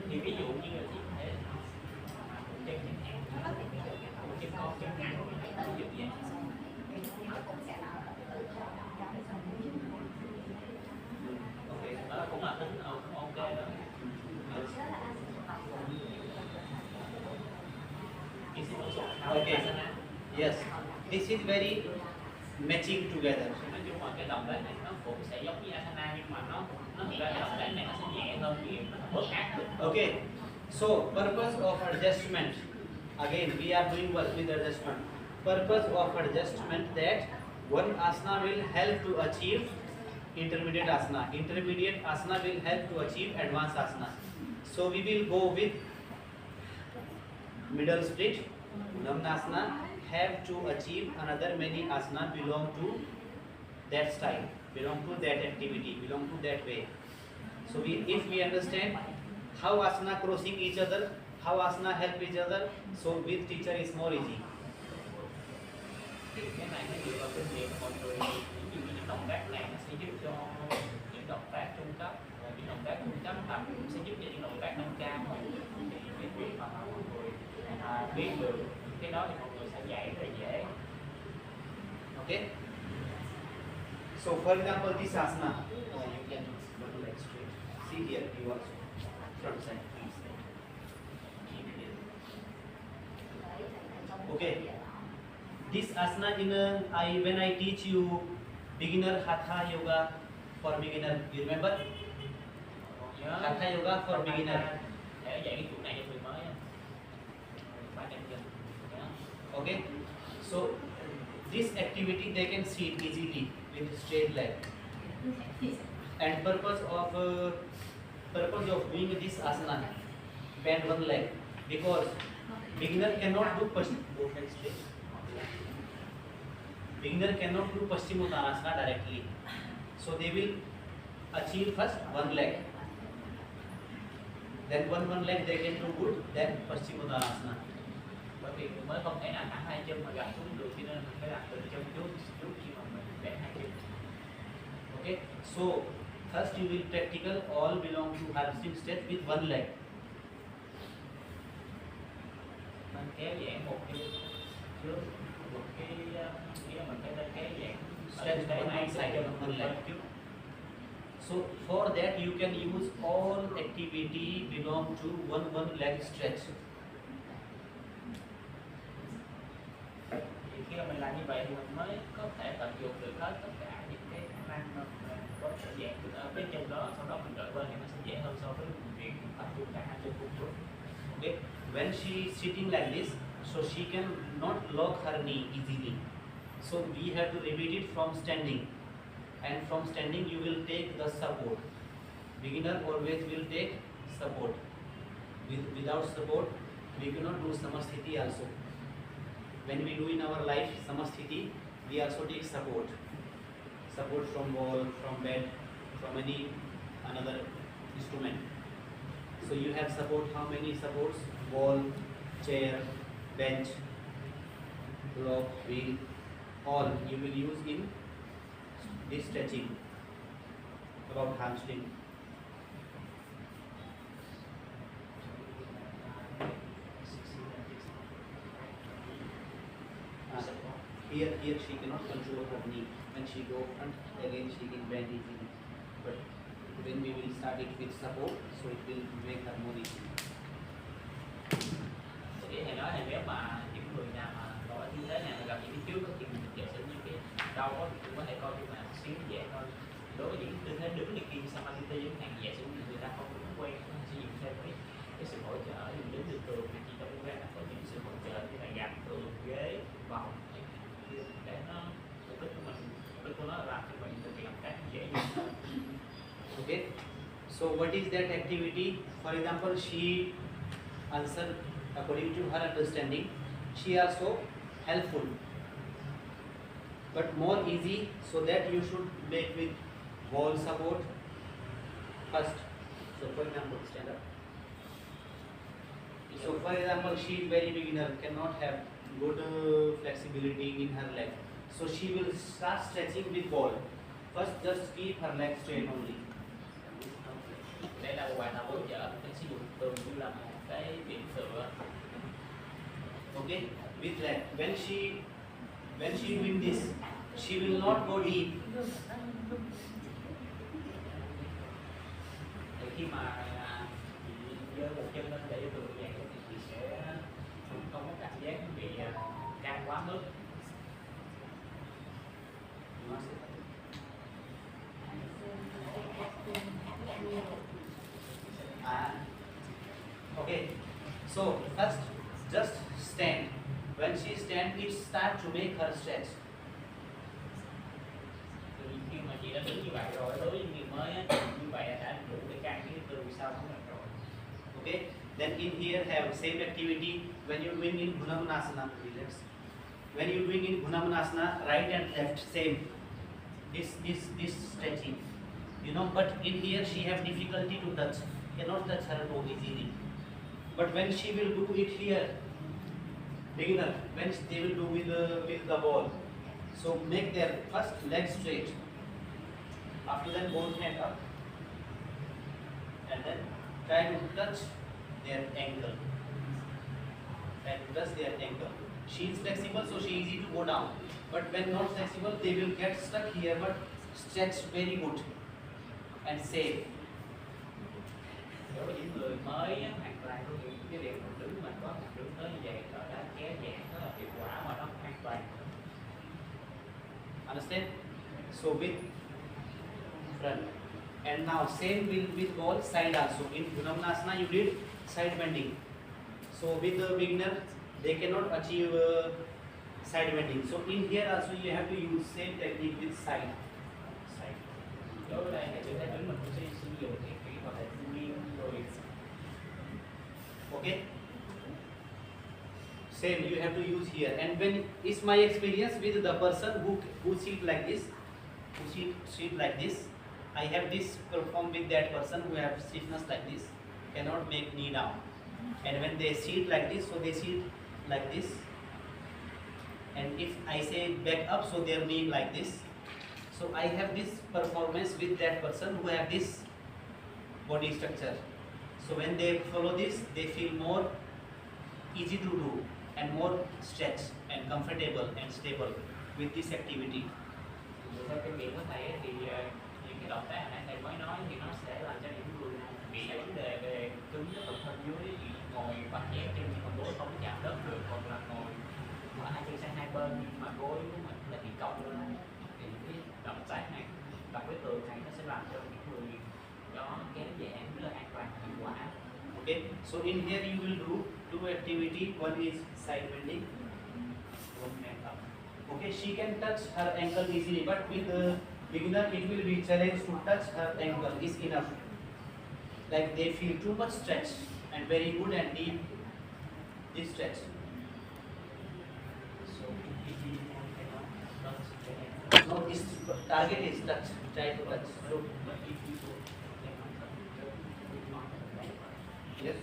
Thì ví dụ như là chị thể chân chẳng hạn, chân con chân ngắn, ví dụ vậy. Okay. Đó cũng là tính cũng ok đó. Is it also how Okay. asana? Yes, this is very matching together. Nói chung là cái động tác này nó cũng sẽ giống như asana, nhưng mà nó thực ra cái động tác này nó sẽ nhẹ hơn, vì nó bớt áp lực. Okay, so purpose of adjustment. Again, we are doing work with adjustment. Purpose of adjustment that one asana will help to achieve intermediate asana. Intermediate asana will help to achieve advanced asana. So we will go with middle split. Namanasana have to achieve another many asana belong to that style, belong to that activity, belong to that way. So if we understand how asana crossing each other, how asana help each other, so with teacher is more easy. Thì cái này nó dựa vào kinh nghiệm của mọi người. Ví dụ như những động tác này nó sẽ giúp cho những động tác trung cấp, và những động tác trung cấp tập cũng sẽ giúp cho những động tác nâng cao. Thì cái việc mà mọi người biết được cái đó thì mọi người sẽ dạy rất là dễ. Okay. So for example, this asana, you can go to leg straight. See here, you also front side. Okay. This asana in when I teach you beginner hatha yoga for beginner, you remember? Nhớ Hatha yoga for beginner. để dạy cái chỗ này cho người mới á. Ba chân chân. Nhớ. Okay. So this activity they can see it easily with straight leg. And purpose of doing this asana, bend one leg, because beginner cannot do both legs straight. Beginner cannot do Paschimottanasana directly, so they will achieve first one leg, then one leg they can do good, then Paschimottanasana. Bởi vì người mới không thể nào thẳng hai chân mà gập xuống được, cho nên mình phải làm từ chân trước khi mà mình bẻ hai chân. Okay, so first you will practical all belong to harvesting step with one leg. Mình kéo giãn một chân trước, một cái nghĩa là mình phải lên kéo giãn Stretch cái one này side chân of one mình leg. lên trước. So for that you can use all activity belong to one leg stretch. Thì khi mà mình làm như vậy thì mình mới có thể tận dụng được hết tất cả những cái khả năng mà mình có thể giãn được ở cái chân đó, sau đó mình đợi lên thì nó sẽ dễ hơn so với việc tập trung cả hai chân cùng lúc. Okay, when she is sitting like this, so she can not lock her knee easily. So we have to repeat it from standing, and from standing you will take the support. Beginner always will take support. Without support, we cannot do samasthiti also. When we do in our life samasthiti, we also take support from wall, from bed, from any another instrument. So you have support, how many supports? Wall, chair, bench, block, wheel, all you will use in this stretching about hamstring. Here she cannot control her knee. When she go front, again she can bend easily. But when we will start it with support, so it will make her more easy. Thì thầy nói là nếu mà những người nào mà có như thế này mà gặp những cái trước thì mình giả sử những cái đau có thì cũng có thể coi nhưng mà xíu dễ thôi. Đối với những tư thế đứng này kia Samadhi chẳng hạn, giả sử người ta không quen sử dụng thêm cái sự hỗ trợ dùng đứng từ tường thì chỉ trong quen là có những sự hỗ trợ như là gạt tường, ghế, vòng để nó mục đích của nó là làm cho mình thực hiện cái dễ dàng hơn. Okay. So what is that activity? For example, she answered according to her understanding. She also helpful, but more easy. So that you should make with wall support first. So for example, stand up. So for example, she is very beginner, cannot have good flexibility in her leg. So she will start stretching with ball. First, just keep her leg straight only. Đây là một bài tập hỗ trợ để sử dụng tường như là một cái điểm tựa. Okay, with leg. When she doing this, she will not go deep. Thì khi mà giơ một chân lên để tường như vậy thì chị sẽ không có cảm giác bị căng quá mức. Okay, so first just stand. When she stand, it start to make her stretch. Thì khi mà chị đã đứng như vậy rồi, đối với người mới á, như vậy đã đủ để căng cái tường sau của mình rồi. Okay, then in here have same activity when you're doing in Gunamanasana. Relax. When you're doing in Gunamanasana, right and left same. This stretching, you know. But in here she have difficulty to touch, cannot touch her toe easily. But when she will do it here, beginner, when they will do with the ball, so make their first leg straight. After that, both hand up, and then try to touch their ankle. Try to touch their ankle. She is flexible, so she easy to go down. But when not flexible, they will get stuck here. But stretch very good and safe. Đối với những người mới á, hoàn toàn có những cái điểm mình đứng mình có một đứng tới như vậy nó đã kéo giãn rất là hiệu quả mà nó an toàn. Understand? So with front, and now same with wall side also. In Gunamanasana you did side bending. So with the beginner, they cannot achieve side bending. So in here also you have to use same technique with side. Đối với đây thì tôi thấy đứng mình cũng sẽ sử dụng cái kỹ thuật là nghiêng rồi. Okay. Same you have to use here. And when is my experience with the person who sit like this, sit like this. I have this perform with that person who have stiffness like this, cannot make knee down. And when they sit like this, so they sit like this. And if I say back up, so their knee like this. So I have this performance with that person who have this body structure. So when they follow this, they feel more easy to do and more stretch and comfortable and stable with this activity. Theo kinh nghiệm của thầy ấy, thì những cái động tác này thầy mới nói thì nó sẽ làm cho những người bị vấn đề về cứng phần thân dưới, ngồi bắt chéo chân nhưng mà gối không chạm đất được, hoặc là ngồi mở hai chân sang hai bên nhưng mà gối của mình là bị cong lên, thì cái động tác này đặt với tường này nó sẽ làm cho những người đó kéo giãn rất là an toàn hiệu quả. Okay, so in here you will do two activity. One is side bending, one hand up. Okay, she can touch her ankle easily, but with the beginner it will be challenge to touch her ankle is enough. Like they feel too much stretch and very good and deep this stretch. So if you target is touch, try to touch. So, yes.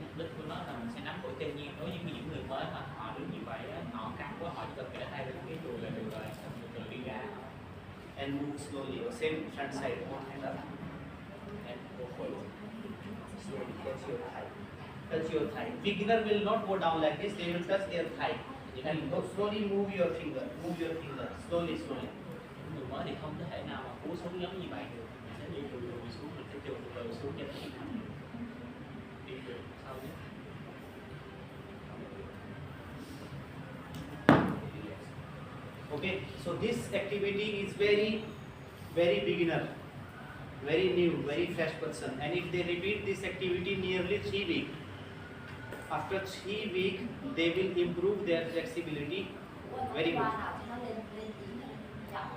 Mục đích của nó là mình sẽ nắm vững tự nhiên. Đối với những người mới mà họ đứng như vậy á, họ căng quá, họ chỉ cần kể tay lên cái đùi là được rồi, xong từ từ đi ra. And move slowly. Same front side. One hand up. And go forward. Slowly touch your thigh. Touch your thigh. Beginner will not go down like this. They will touch their thigh. And go slowly move your finger. Move your finger. Slowly, slowly. Người mới thì không có thể nào mà cú xuống giống như vậy được. Mình sẽ đi từ từ xuống, mình sẽ từ từ xuống cho nó đi từ sau nhé. Okay, so this activity is very beginner, very new, very fresh person, and if they repeat this activity nearly 3 weeks, after 3 weeks they will improve their flexibility very good. Nó lên tiếng giọng,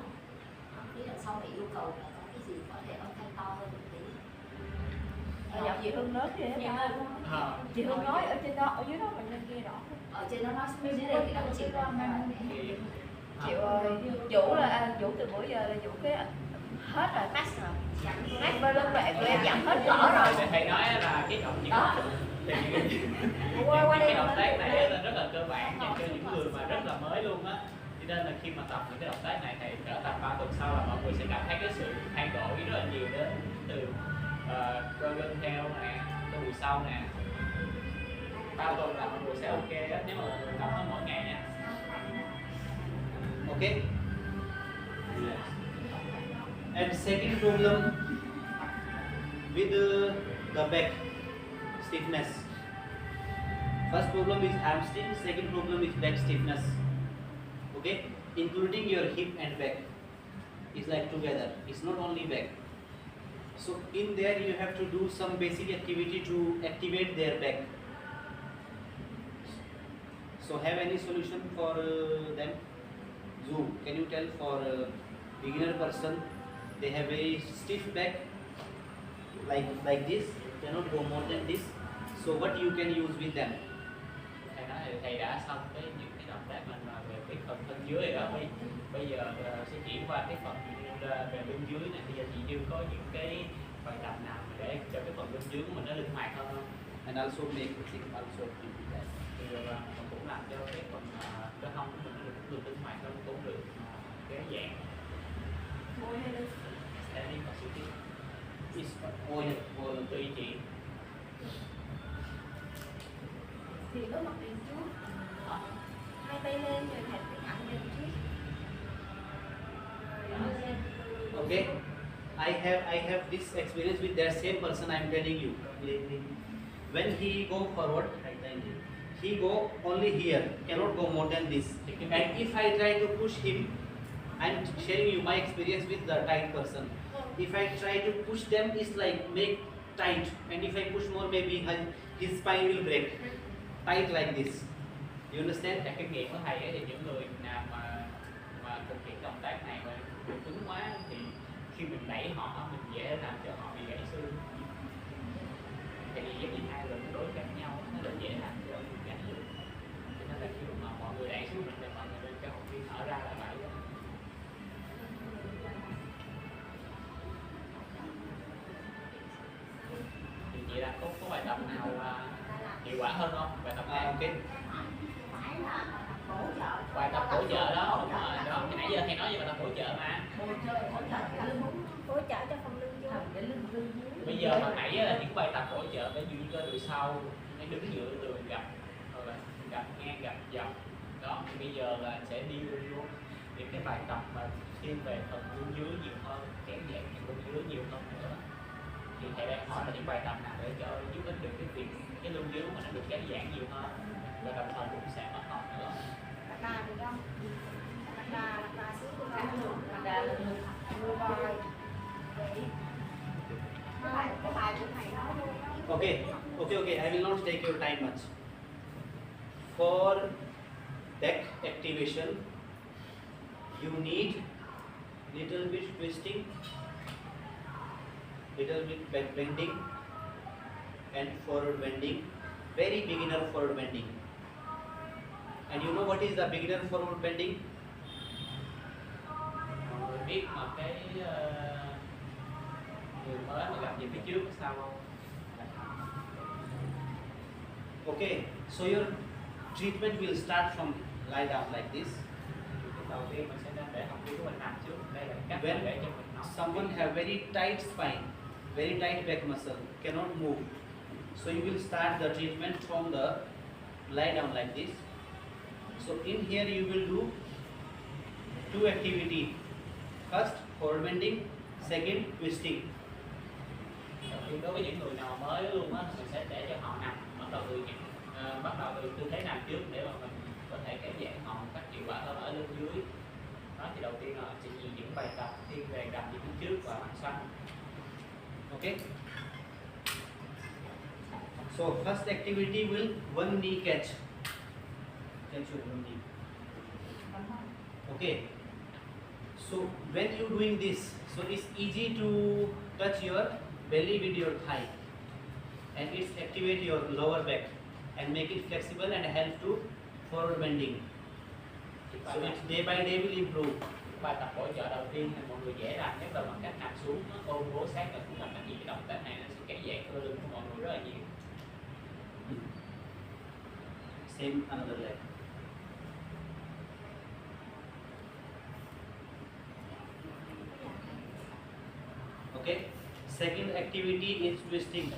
biết là sau này yêu cầu là có cái gì có thể âm thanh to hơn một tí. Giọng chị Hương lớn vậy hả? Chị Hương nói ở trên đó, ở dưới đó mình lên kia rõ. Ở trên đó nó dưới đây thì nó chịu Chịu ơi, Vũ là Vũ từ bữa giờ là Vũ cái hết rồi, max rồi. Max bên lưng đoạn của em giảm hết rõ rồi. Thầy nói là cái động tác Đó. thì Qua đây cái động tác này là rất là cơ bản dành cho những người mà rất là mới luôn á. Cho nên là khi mà tập những cái động tác này thì cỡ tầm 3 tuần sau là mọi người sẽ cảm thấy cái sự thay đổi rất là nhiều, đến từ cơ gân theo nè, cơ đùi sau nè. 3 tuần là mọi người sẽ ok á, nếu mà mọi người tập mỗi ngày nha. Okay. And second problem with the back stiffness. First problem is hamstring. Second problem is back stiffness. Okay, including your hip and back. It's like together. It's not only back. So in there you have to do some basic activity to activate their back. So have any solution for them? Zoom, can you tell for a beginner person, they have very stiff back, like this, cannot go more than this. So what you can use with them? Thầy nói thì thầy đã xong những cái động tác mình về cái phần thân dưới rồi đó. Bây giờ sẽ chuyển qua cái phần về lưng dưới này. Bây giờ chị Dương có những cái bài tập nào để cho cái phần lưng dưới của mình nó linh hoạt hơn không? And also make it also that. Thì mình cũng làm cho cái phần cơ hông của mình nó được linh hoạt hơn, cũng được cái dạng Ngồi hay lên standing và sitting. Is Tùy chị. thì có mặt lên trước, hai tay lên rồi thẳng cái thẳng lên trước. okay. I have this experience with that same person. I am telling you. When he go forward, he go only here, cannot go more than this. And if I try to push him, I am sharing you my experience with the tight person. If I try to push them, it's like make tight, and if I push more, maybe his spine will break. Tight like this. You understand? Theo kinh nghiệm của thầy ấy, thì những người nào mà thực hiện động tác này mà cứng quá thì khi mình đẩy họ, mình dễ làm cho họ bị gãy xương. Tại vì giống như hai lực đối khác nhau, nó rất dễ làm cho mình gãy xương. Cho nên là khi mà mọi người đẩy xuống mình thì mọi người nên cho học viên thở ra là vậy. Thì chị đã có bài tập nào hiệu quả hơn không? Bài tập này. Okay. Bài tập hỗ trợ đó, đúng rồi đó. Nãy giờ thầy nói về bài tập hỗ trợ mà. Hỗ trợ cho phần lưng dưới. Bây giờ hồi nãy là những bài tập hỗ trợ để duy cơ đùi sau, hay đứng giữa tường gập, rồi là gập ngang, gập dọc. Đó, thì bây giờ là sẽ đi luôn những cái bài tập mà thiên về phần lưng dưới nhiều hơn, kéo giãn phần lưng dưới nhiều hơn nữa. Thì thầy đang hỏi là những bài tập nào để cho giúp ích được cái việc cái lưng dưới mà nó được kéo giãn nhiều hơn, và đồng thời cũng sẽ mất học nữa. Lạc đà được không? Lạc đà xuống được không? Lạc đà lên người bòi. Cái bài của thầy nói luôn đó. Okay, I will not take your time much. For back activation, you need little bit twisting, little bit back bending, and forward bending. Very beginner forward bending. And you know what is the beginner forward bending? biết mà cái người mới mà gặp gì phía trước sao không? Okay, so your treatment will start from lie down like this. Đầu tiên mình sẽ nên để học viên của mình nằm trước. Đây là cách When để cho mình nóng. someone have very tight spine, very tight back muscle, cannot move. So you will start the treatment from the lie down like this. So in here you will do two activity. First forward bending, second twisting. Đầu tiên đối với những người nào mới luôn á, mình sẽ để cho họ nằm bắt đầu từ tư thế nằm trước để mà mình có thể kéo giãn họ một cách hiệu quả hơn ở lưng dưới. Đó thì đầu tiên là sẽ những bài tập thiên về cầm về phía trước và mặt xoắn. Okay. So first activity will one knee catch. Catch your one knee. Okay. So when you doing this, so it's easy to touch your belly with your thigh, and it's activate your lower back and make it flexible and help to forward bending. So it's day by day will improve. Bài tập hỗ trợ đầu tiên thì mọi người dễ làm nhất là bằng cách nằm xuống, nó ôm gối sát và cũng làm cái gì động tác này nó sẽ kéo giãn cơ lưng của mọi người rất là nhiều. Same another leg. Okay. Second activity is twisting.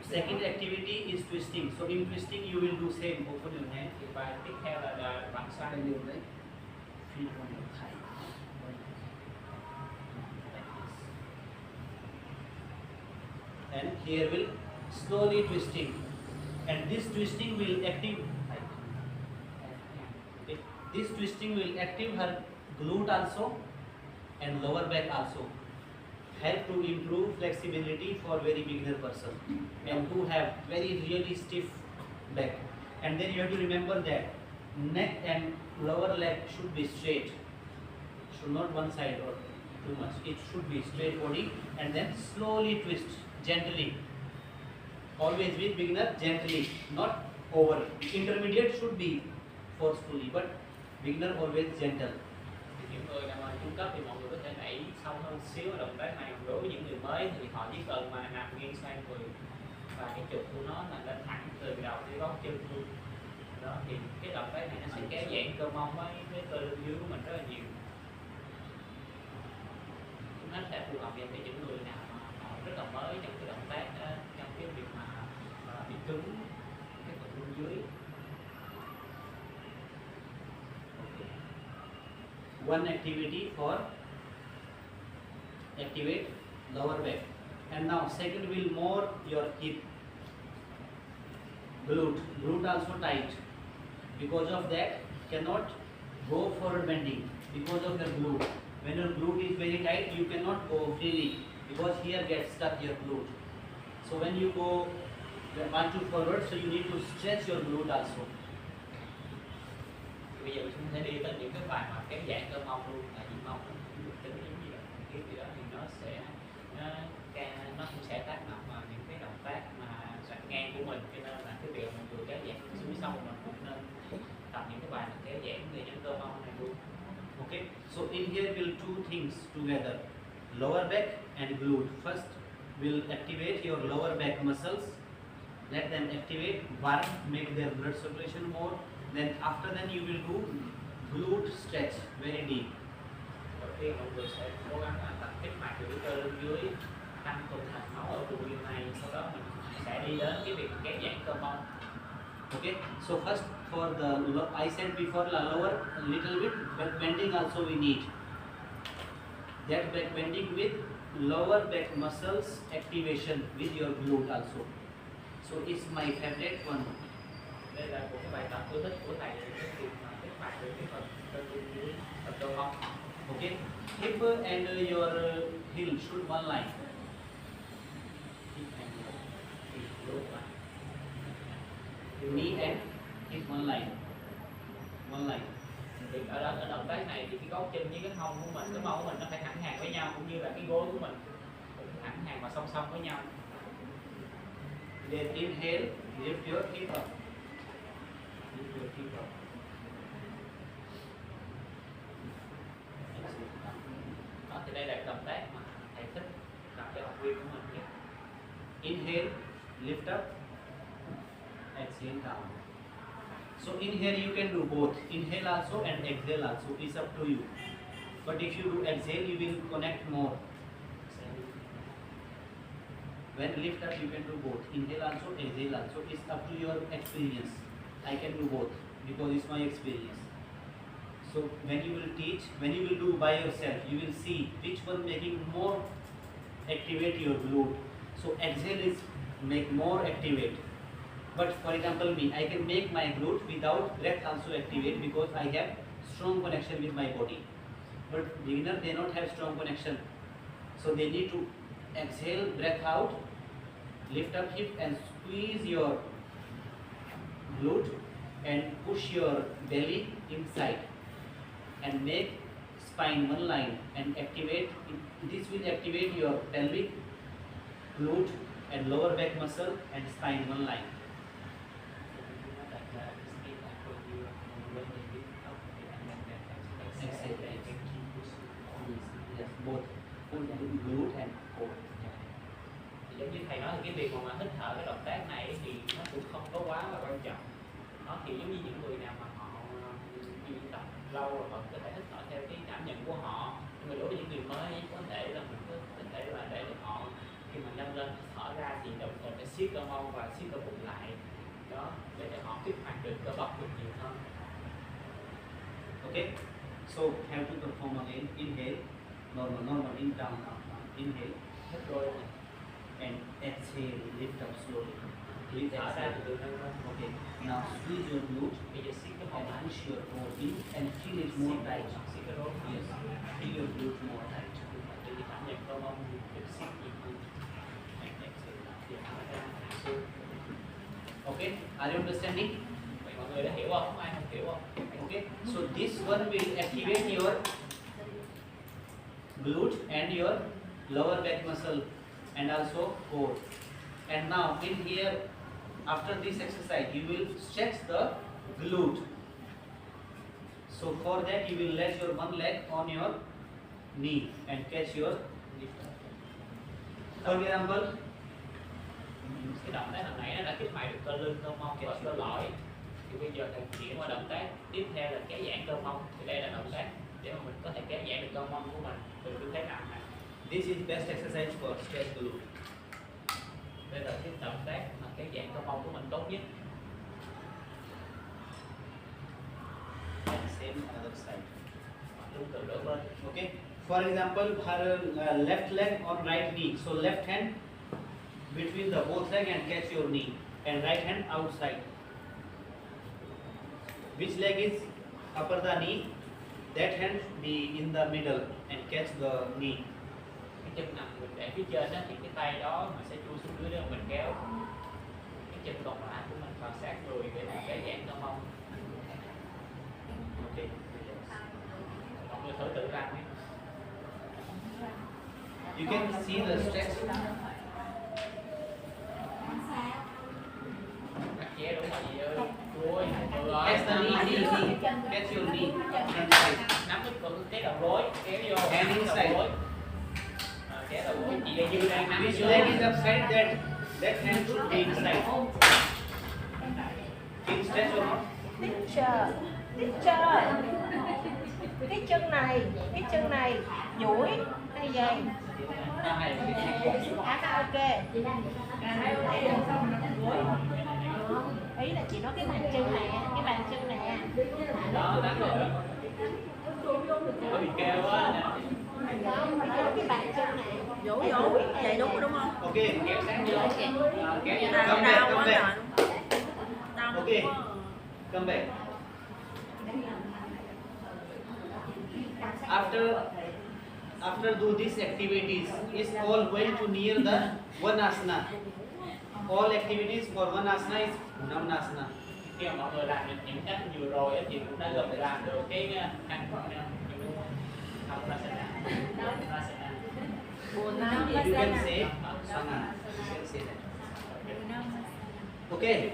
Second activity is twisting. So in twisting you will do same. Open your hand. Thì bài tiếp theo là bằng xoắn. And you like feet on your thigh. Like this. And here will slowly twisting. And this twisting will active. This twisting will active her glute also and lower back also. Help to improve flexibility for very beginner person and who have very really stiff back. And then you have to remember that neck and lower leg should be straight, should not one side or too much. It should be straight body, and then slowly twist gently. Always with beginner gently, not over. Intermediate should be forcefully, but beginner always gentle. Những người nào mà trung cấp thì mọi người có thể đẩy sâu hơn xíu ở động tác này. Đối với những người mới thì họ chỉ cần mà nằm nghiêng sang người và cái trục của nó là lên thẳng từ đầu tới gót chân luôn. Đó thì cái động tác này nó sẽ kéo giãn cơ mông với cơ lưng dưới của mình rất là nhiều. Nó sẽ phù hợp với những người nào mà họ rất là mới trong cái động tác trong cái việc mà bị cứng cái phần lưng dưới. One activity for activate lower back, and now second will more your hip, glute also tight. Because of that cannot go forward bending because of your glute. When your glute is very tight, you cannot go freely because here gets stuck your glute. So when you go one to forward, so you need to stretch your glute also. Bây giờ chúng ta sẽ đi tới những cái bài mà kéo giãn cơ mông luôn, là những mông nó tính giống như là cái gì đó thì nó cũng sẽ tác động vào những cái động tác mà xoạc ngang của mình, cho nên là cái việc mình vừa kéo giãn xuống sau mình cũng nên tập những cái bài mà kéo giãn về những cơ mông này luôn. Okay, so in here will two things together, lower back and glute. First will activate your lower back muscles, let them activate, work, make their blood circulation more. Then after that you will do glute stretch very deep. Đầu tiên mọi người sẽ cố gắng tập kích hoạt được cơ lưng dưới, tăng tuần hoàn máu ở vùng lưng này, sau đó mình sẽ đi đến cái việc kéo giãn cơ mông. Okay, so first for the I said before la lower a little bit back bending also we need. That back bending with lower back muscles activation with your glute also. So it's my favorite one. Đây là một cái bài tập ưa thích của thầy, cái việc mà kích hoạt được cái phần cơ lưng dưới, phần cơ mông. Okay, hip and your heel should one line. Hip and heel. Knee and hip one line. One line. Thì ở động tác này thì cái gót chân với cái mông của mình, cái mông của mình nó phải thẳng hàng với nhau, cũng như là cái gối của mình cũng thẳng hàng và song song với nhau. Then inhale, lift your hip up. Lift your hip up. viên của mình nhé. Inhale, lift up, exhale down. So in here you can do both inhale also and exhale also, it's up to you. But if you do exhale, you will connect more. When lift up, you can do both inhale also, exhale also. It's up to your experience. I can do both because it's my experience. So when you will teach, when you will do by yourself, you will see which one making more activate your glute. So exhale is make more activate. But for example me, I can make my glute without breath also activate because I have strong connection with my body. But beginner, they not have strong connection. So they need to exhale, breath out, lift up hip and squeeze your glute and push your belly inside and make spine one line and activate. This will activate your pelvic, glute and lower back muscle and spine one line. Exhale. Yes, both full glute and core. Thì giống như thầy nói thì cái việc mà hít thở cái động tác này thì nó cũng không có quá là quan trọng. Nó thì giống như những người nào mà họ tập lâu rồi họ có thể hít thở theo cái cảm nhận của họ. Nhưng mà đối với những người mới có thể là mình có thể là để họ khi mà nâng lên thở ra thì đồng thời phải siết cơ mông và siết cơ bụng lại đó để cho họ kích hoạt được cơ bắp được nhiều hơn. Okay, so have to perform again. Inhale, normal, in down, inhale, Hít rồi and exhale, lift up slowly. thì thở ra từ từ nâng lên. Okay, now squeeze your glute Bây giờ siết cái mông and lại. push your core in and feel it more tight. Siết cái rốn. Yes, feel your glute more tight. Để cảm nhận cơ mông được siết nhiều hơn. Thì thở ra hạ xuống. Okay, are you understanding? Vậy mọi người đã hiểu không? Có ai không hiểu không? Okay, so this one will activate your glute and your lower back muscle and also core. And now in here, after this exercise, you will stretch the glute. So for that, you will let your one leg on your knee and catch your. For example, Cái động tác hồi nãy nó đã kích hoạt được cơ lưng, cơ mông và cơ lõi. Thì bây giờ thầy chuyển qua động tác tiếp theo là kéo giãn cơ mông. Thì đây là động tác để mà mình có thể kéo giãn được cơ mông của mình từ tư thế nằm này. this is best exercise for stretch glute. Đây là cái động tác mà kéo giãn cơ mông của mình tốt nhất. And same other side. Tương tự đôi bên. Okay. For example, her left leg on right knee. So left hand between the both leg and catch your knee, and right hand outside. Which leg is upper the knee? That hand be in the middle and catch the knee. Cái chân nằm mình để phía trên đó thì cái tay đó mình sẽ chui xuống dưới để mà mình kéo cái chân còn lại của mình vào sát người để mà kéo giãn cơ mông. Okay. Mọi người thử tự làm đi. You can see the stretch. Cắt ché đúng rồi gì ơi. Ui, được rồi. Catch the knee. Catch your knee. Hand side. Nắm cái đầu gối kéo vô. Hand đầu inside. gối. Kéo đầu gối. Chị Lê Dư đang nắm. Which leg is upside? That hand should be inside. Can you stretch or not? Teacher, cái chân này duỗi hay gì? Ok. Ý là chị nói cái bàn chân nè, cái bàn chân nè. Đó, nắm rồi. Có bị kêu quá nè. Không, mà nói cái bàn chân nè. Vũ vậy đúng rồi đúng không? Okay. Kéo sát vô. Kéo Đau Come đau back, quá come rồi. back. Đau Okay. quá. Come back. After do these activities, is all going to near the one asana. All activities for one asana is namanasana. Khi mà mọi người làm được những cách vừa rồi á, thì cũng đã gần làm được cái ăn You can say asana. You can say that. Okay.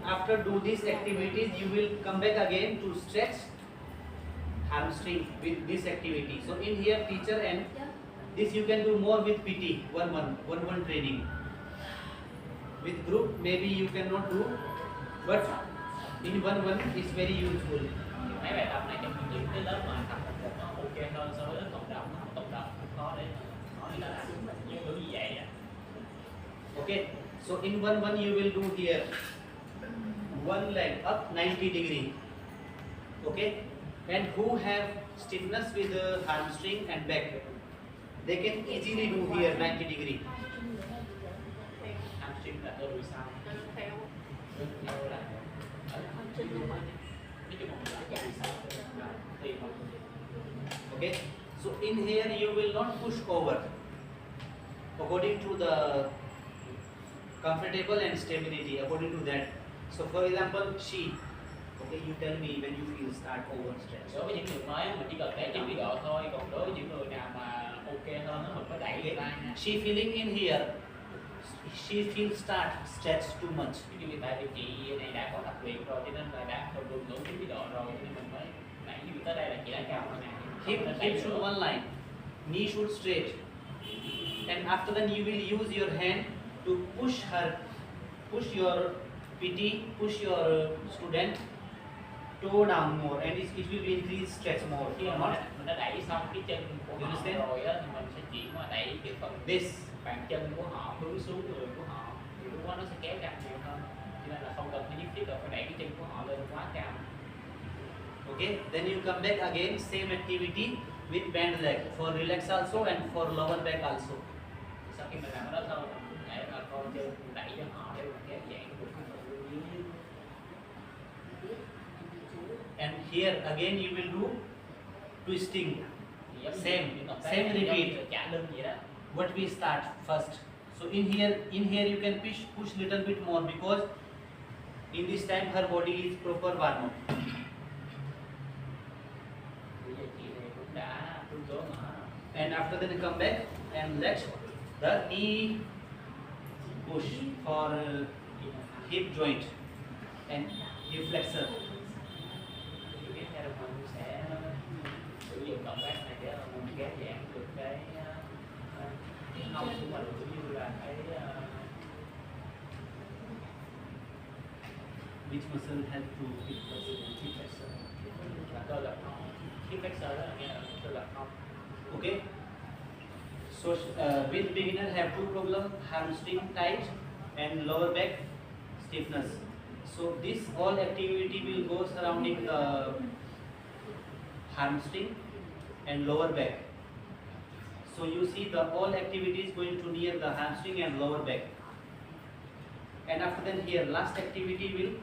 After do these activities, you will come back again to stretch hamstring with this activity. So in here teacher and this you can do more with PT, one training. With group maybe you cannot do, but in one is very useful. Mấy bài tập này trong những cái lớp mà tập một nó ok hơn so với lớp cộng đồng. Cộng đồng cũng khó để nói là như vậy. Okay, so in one you will do here one leg up 90 degree. Okay, and who have stiffness with the hamstring and back, they can easily do here 90 degree. Hamstring là cơ đùi sau. Theo là Okay, so in here you will not push over according to the comfortable and stability, according to that. So for example, she, okay, you tell me when you feel start overstretch. Đối với những người mới mình chỉ cần để chỉnh độ thôi, còn đối với những người nào mà ok hơn mình có đẩy cái tay nha. She feeling in here, she feels start stretch too much. Ví dụ như tại vì chị này đã có tập luyện rồi cho nên là đã thường ngưỡng 90 độ rồi cho nên mình mới đẩy như tới đây là chị đã cao rồi nè. Hip should one line, knee should straight, and after that you will use your hand to push her, push your PT, push your student toe down more, and it will increase stretch more. Khi mà mình đã đẩy xong cái chân của họ rồi á thì mình sẽ chỉ mà đẩy cái phần This, bàn chân của họ hướng xuống người của họ thì lúc đó nó sẽ kéo căng nhiều hơn, cho nên là không cần phải nhất thiết là phải đẩy cái chân của họ lên quá cao. okay, then you come back again, same activity with bend leg for relax also and for lower back also. Sau khi mình làm cái đó xong mình cũng thể là con chân đẩy cho họ để mà kéo giãn cái vùng dưới. And here again you will do twisting. Same repeat. Chả lưng vậy đó. What we start first. So in here you can push little bit more because in this time her body is proper warm up. Bây giờ chị này cũng đã tương đối mà. And after that come back and let the knee push for hip joint and hip flexor. Thì tiếp theo mình sẽ sử dụng động tác này để mình kéo giãn được cái hông của mình cũng như là cái Which muscle help to hip flexor? là cơ lập hông. Hip flexor đó là nghe là cơ lập hông. Okay. So with beginner have two problem: hamstring tight and lower back stiffness. So this all activity will go surrounding the hamstring and lower back. So you see the all activity is going to near the hamstring and lower back. And after that here last activity will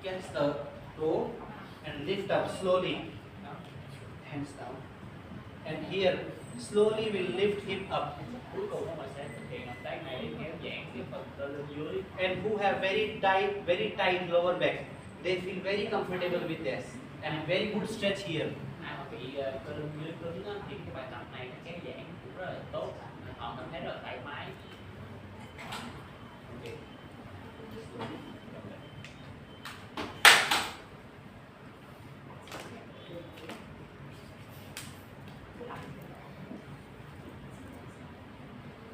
catch the toe and lift up slowly, hands down, and here slowly will lift hip up. Cuối cùng mình sẽ thực hiện động tác này để kéo giãn cái phần cơ lưng dưới. And who have very tight lower back, they feel very comfortable with this and very good stretch here. Ai mà bị cơ lưng dưới cứng á, thì cái bài tập này nó kéo giãn cũng rất là tốt, họ cảm thấy rất là thoải mái. Okay.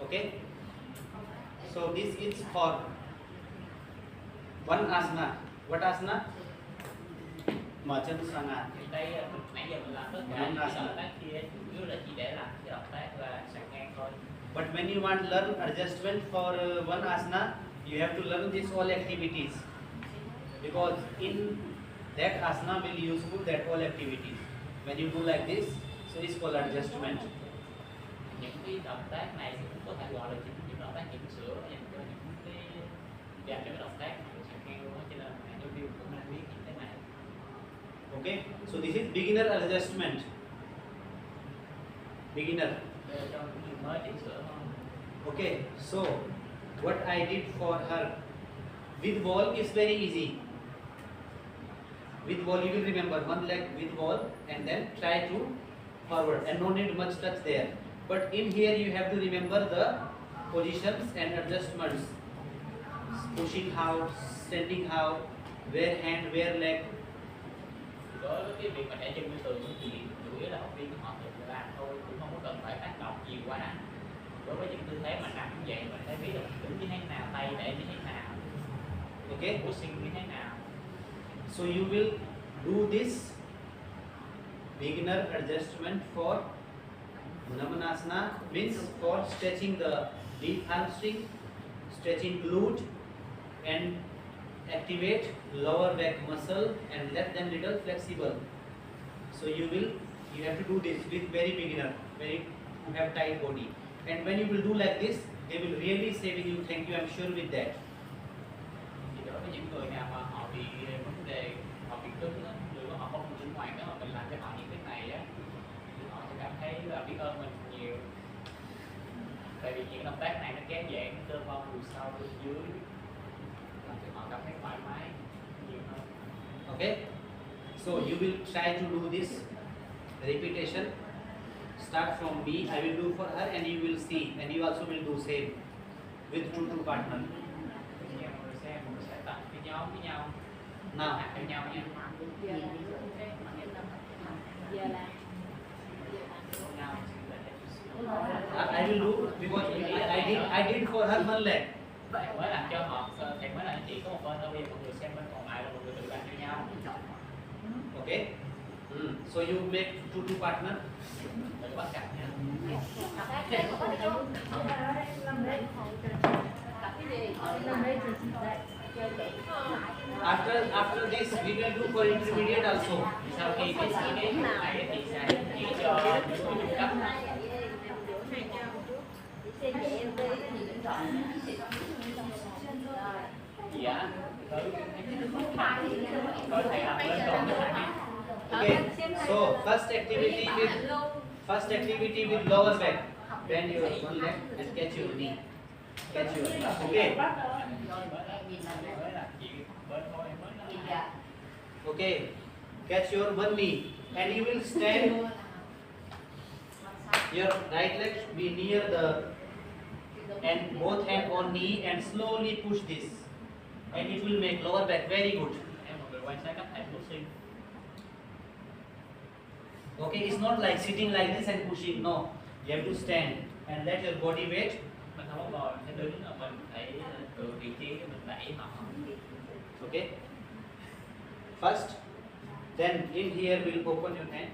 Okay, so this is for one asana. What asana? Machanasana. Thì đây mình nãy giờ mình làm tất cả những cái động tác kia chủ yếu là chỉ để làm cái động tác là sàn ngang thôi. But when you want to learn adjustment for one asana, you have to learn these all activities because in that asana will useful that all activities. When you do like this, so it's called adjustment. Những cái động tác này thì cũng có thể gọi là những động tác chỉnh sửa dành cho những cái động tác sàn ngang luôn á, cho nên là giáo viên cũng nên biết những cái này. Okay, so this is beginner adjustment. Beginner. Để cho những người mới chỉnh sửa thôi. Okay, so what I did for her with wall is very easy. With wall you will remember one leg with wall and then try to forward and no need much touch there. But in here you have to remember the positions and adjustments. Pushing how, standing how, where hand, where leg. đối với cái việc mà chạy chân như tường thì chủ yếu là học viên họ tự làm thôi, cũng không có cần phải tác động nhiều quá. Đối với những tư thế mà nằm như vậy mình phải biết là đứng như thế nào, tay để như thế nào, Okay. pushing như thế nào. So you will do this beginner adjustment for Namanasana, means for stretching the deep hamstring, stretching glute, and activate lower back muscle and let them little flexible. So you have to do this with very beginner, who have tight body. And when you will do like this, they will really saving you. Thank you, I'm sure with that. Thì đối với những người nào mà họ bị vấn đề, họ bị cứng á, người mà họ không linh hoạt đó, mà mình làm cho họ những cái này á, thì họ sẽ cảm thấy là biết ơn mình nhiều. Tại vì những động tác này nó kéo giãn cơ mông từ sau đến dưới, làm cho họ cảm thấy thoải mái nhiều hơn. Okay, so you will try to do this repetition. Start from me, I will do for her, and you will see, and you also will do same with two partner. Mọi người xem, mọi người sẽ tập với nhau Now, học với nhau nha. I will do because I did for her one leg. Thầy mới làm cho họ, thầy mới làm chỉ có một bên thôi, bây giờ mọi người xem bên còn lại là mọi người tự làm cho nhau. Okay. So you make two partner. Tự bắt cặp nha. After this, we will do for intermediate also. Sau khi cái này thì sẽ chỉ cho những người trung cấp. Dạ, có thể làm lên còn cái này. Okay. So first activity with lower back. Bend your one leg and catch your knee. Catch your knee. Okay. Okay. Catch your one knee and you will stand. Your right leg should be near the and both hand on knee and slowly push this. And it will make lower back very good. Em mọi người quan sát cách thầy pushing. Okay, it's not like sitting like this and pushing. No, you have to stand and let your body weight. Mình không có ngồi, mình phải đứng, mình phải tự vị trí để mình đẩy họ. Okay. First, then in here we'll open your hand.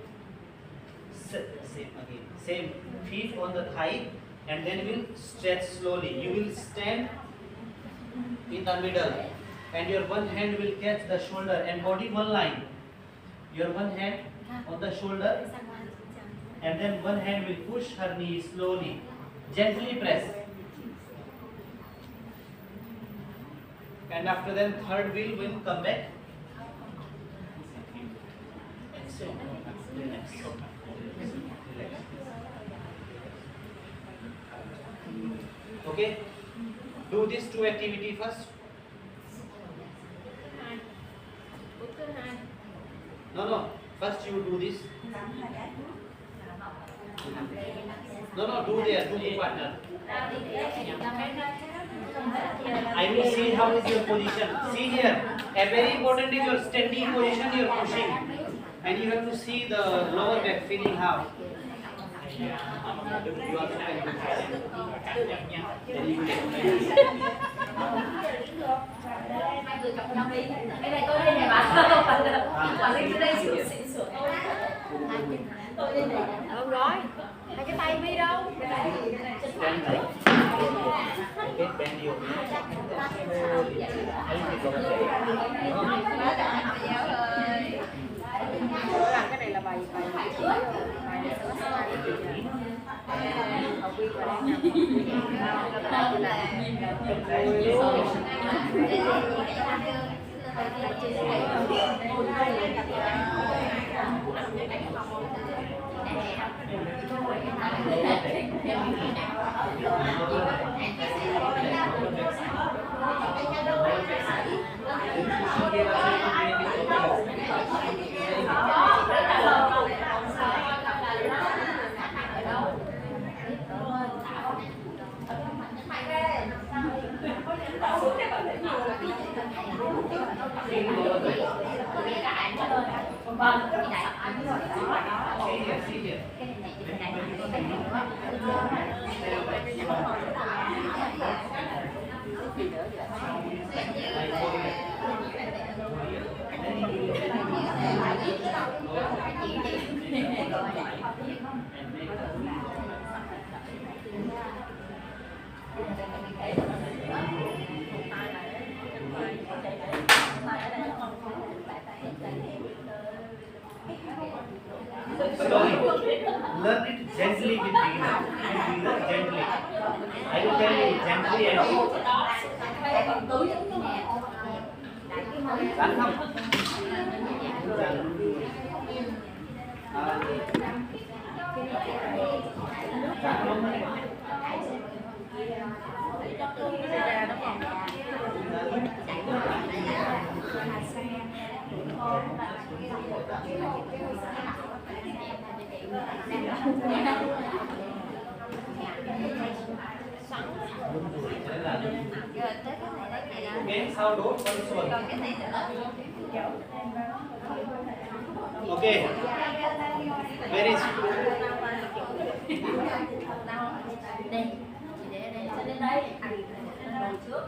Same again. Same feet on the thigh, and then we'll stretch slowly. You will stand in the middle, and your one hand will catch the shoulder and body one line. Your one hand on the shoulder, and then one hand will push her knee slowly, gently press. And after then third wheel will come back. Okay, do this two activity first. No, first you do this. No, do there, do the partner. I will see how is your position. See here, a very important is your standing position, you are pushing. And you have to see the lower back feeling how. You also can do Hai người cặp nhau đi. Cái này tôi đây này bà. Bà lên đây sửa xịn sửa tôi. Tôi đây này. Không rồi. Hai cái tay mi đâu? stand right. Okay, bend your knee. Làm cái này là bài này sẽ có sai học viên và đang Vâng, chị đại See here, see here. cái này chị đại cái này nữa. Slowly. Learn it gently with beginner. Gently. I will tell you gently and done không? Ok, sau đốt con xuồng. Ok. Where is Đây, chị để ở đây, sẽ lên đây, ngồi trước.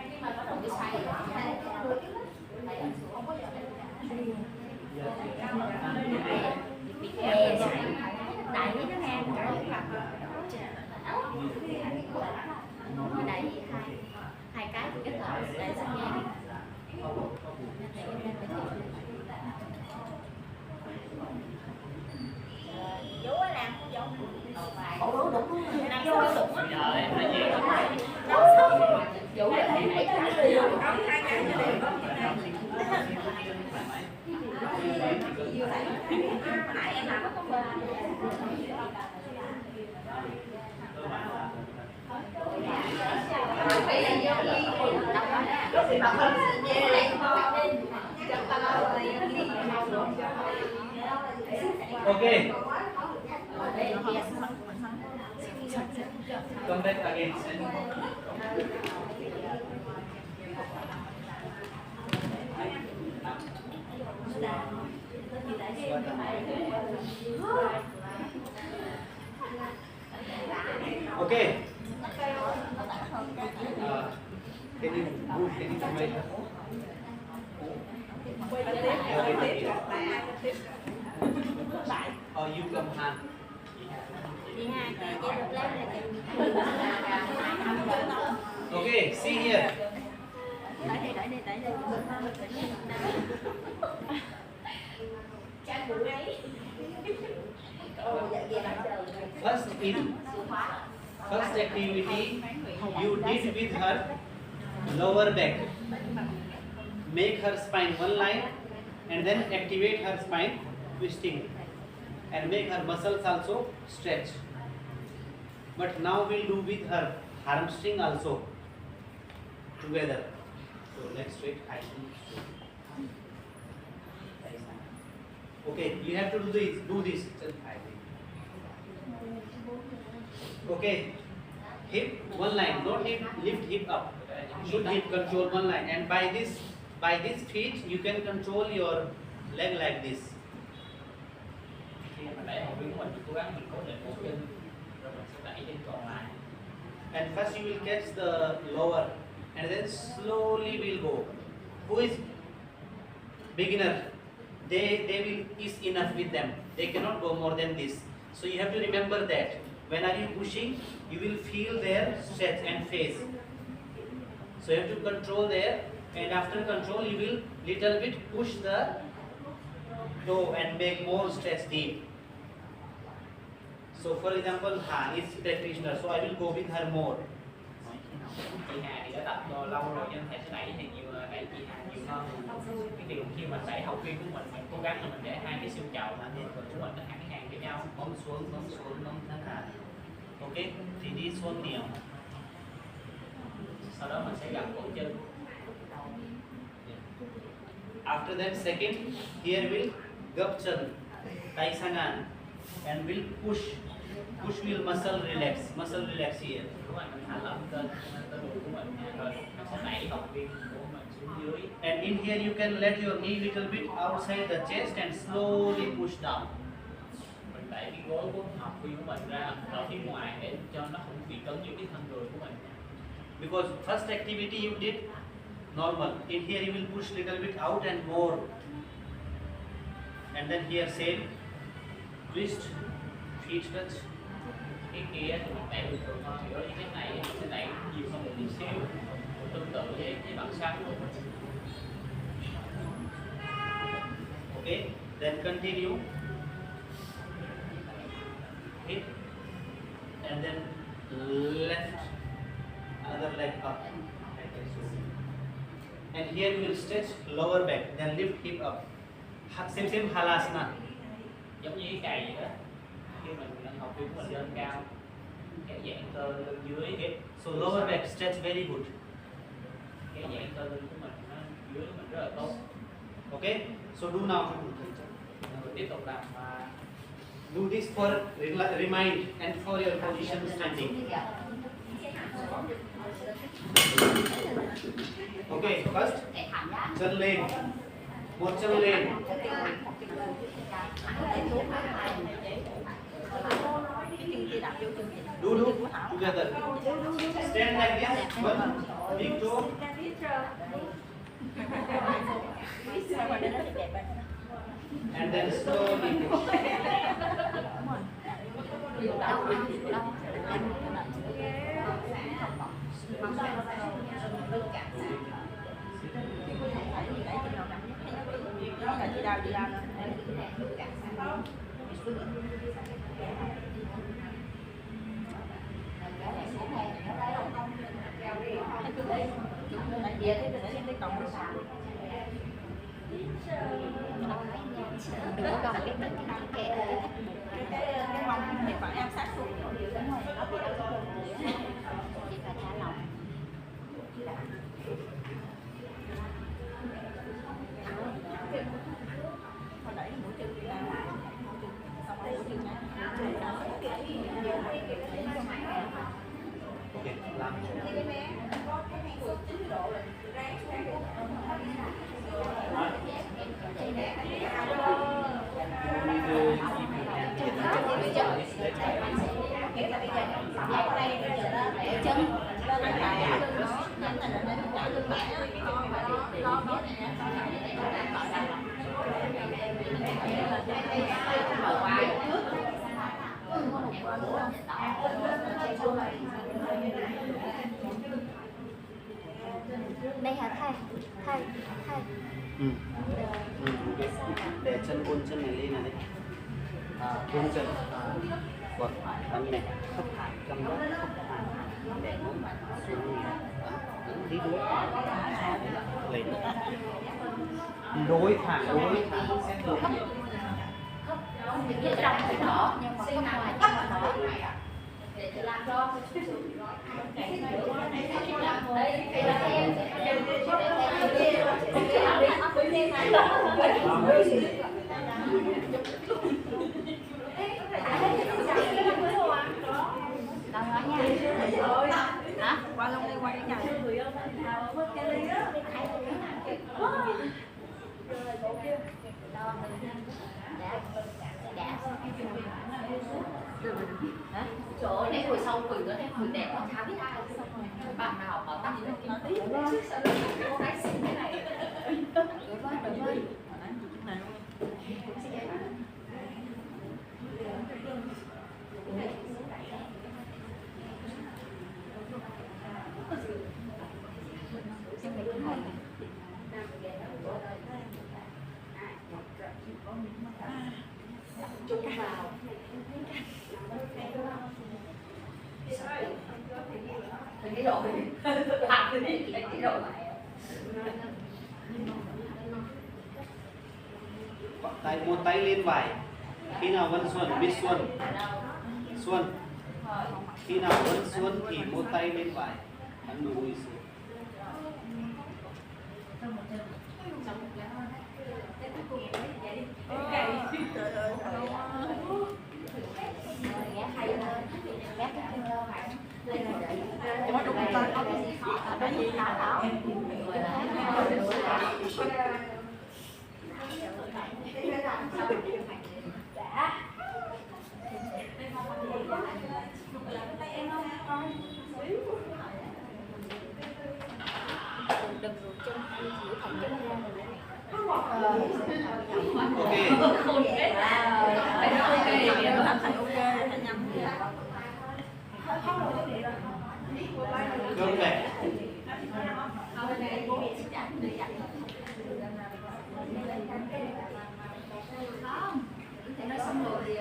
Khi mà bắt đầu cái xoay bị kè đẩy nó ngang đẩy hai cái kết hợp để sang ngang. Chú á làm không giống. Ủa đúng Năm sáu đúng á. Trời ơi, nói gì đó. Vũ là thấy mấy cái liền. Có hai cái cho đều có như này. Nãy em làm có không? okay? Come back again. Okay. Can you move? Can you come right? Or you come hand. Okay, see here. First activity you did with her lower back. Make her spine one line and then activate her spine twisting and make her muscles also stretch. But now we'll do with her hamstring also together. So let's straight. Okay, you have to do this. Okay, hip one line, not hip, lift hip up. Should hip control one line, and by this feet you can control your leg like this. Khi mà đẩy hậu viên của mình cố gắng mình cố định một chân rồi mình sẽ đẩy chân còn lại. And first you will catch the lower, and then slowly will go. Who is beginner? They will is enough with them. They cannot go more than this. So you have to remember that. When are you pushing, you will feel their stretch and phase. So you have to control there, and after control you will little bit push the toe and make more stretch deep. So for example, Han is practitioner, so I will go with her more. Chị Hà thì đã tập lâu rồi nên thầy sẽ đẩy thì đẩy chị Hà nhiều hơn. Cái điều khi mình đẩy hậu viên của mình cố gắng là mình để hai cái xương chậu của mình nó thẳng hàng với nhau, Bấm xuống, thẳng hàng. Ok, thì đi xuống nhiều. sau đó mình sẽ gập cổ chân. After that, second, here will gập chân, tay sang ngang, and will push will muscle relax here. Đúng rồi, mình thả lỏng cơ bụng của mình rồi nó sẽ đẩy hậu viên của mình xuống dưới. dưới. And in here you can let your knee little bit outside the chest and slowly push down. Mình đẩy cái gối của học viên của mình ra ở phía ngoài để cho nó không bị cấn vô cái thân người của mình. Because first activity you did normal. In here you will push little bit out and more. And then here same. Twist, feet touch. Cái kia thì mình đẩy bình thường thôi, giữa những cái này mình sẽ đẩy nhiều hơn một chút xíu, tương tự với bạn sáng luôn. Okay, then continue. Hit and then left another leg up. And here you will stretch lower back, then lift hip up. Same halasana. Giống như cái cày vậy đó. Khi mình học viên của mình lên cao, kéo giãn cơ lưng dưới. Okay, so lower back stretch very good. Kéo giãn cơ lưng của mình nó dưới mình rất là tốt. Okay, so do now. Mình tiếp tục làm Do this for remind and for your position standing. Okay, first chân lên, một chân lên. Do together. Stand like this. One big toe. And then slowly push. Đừng có gồng cái mông thì phải áp sát xuống. chỉ phải thả lỏng. Hồi đẩy mũi chân đi ra. Xong rồi mũi chân ra. Okay, làm. Đây hả thầy? Thầy. Để chân ôn chân này lên này đấy. Ôn chân. Quật ấn này. Khớp hàm cầm đó. Để ngón xuống này. Tí đối. Lên. Đối thẳng. Ở trong phải thở nhưng mà có ngoài không thở. Để chị làm cho. Qua luôn đi, qua cái nhà. Trời ơi, nãy ngồi sau quỳnh nó thấy quỳnh đẹp còn khá biết ai. Bạn nào bảo tắt nó tí sợ nó cái xinh thế này. Đúng rồi. Chung vào. Cái rồi. Làm cái này cái rồi. Một tay lên vai. Khi nào vẫn xuân, biết xuân. Xuân. Khi nào vẫn xuân thì một tay lên vai. Ấn đùi xuống. Có gì Okay. Phải nói ok thì nó thành thành ok. Go back. Nói xong rồi thì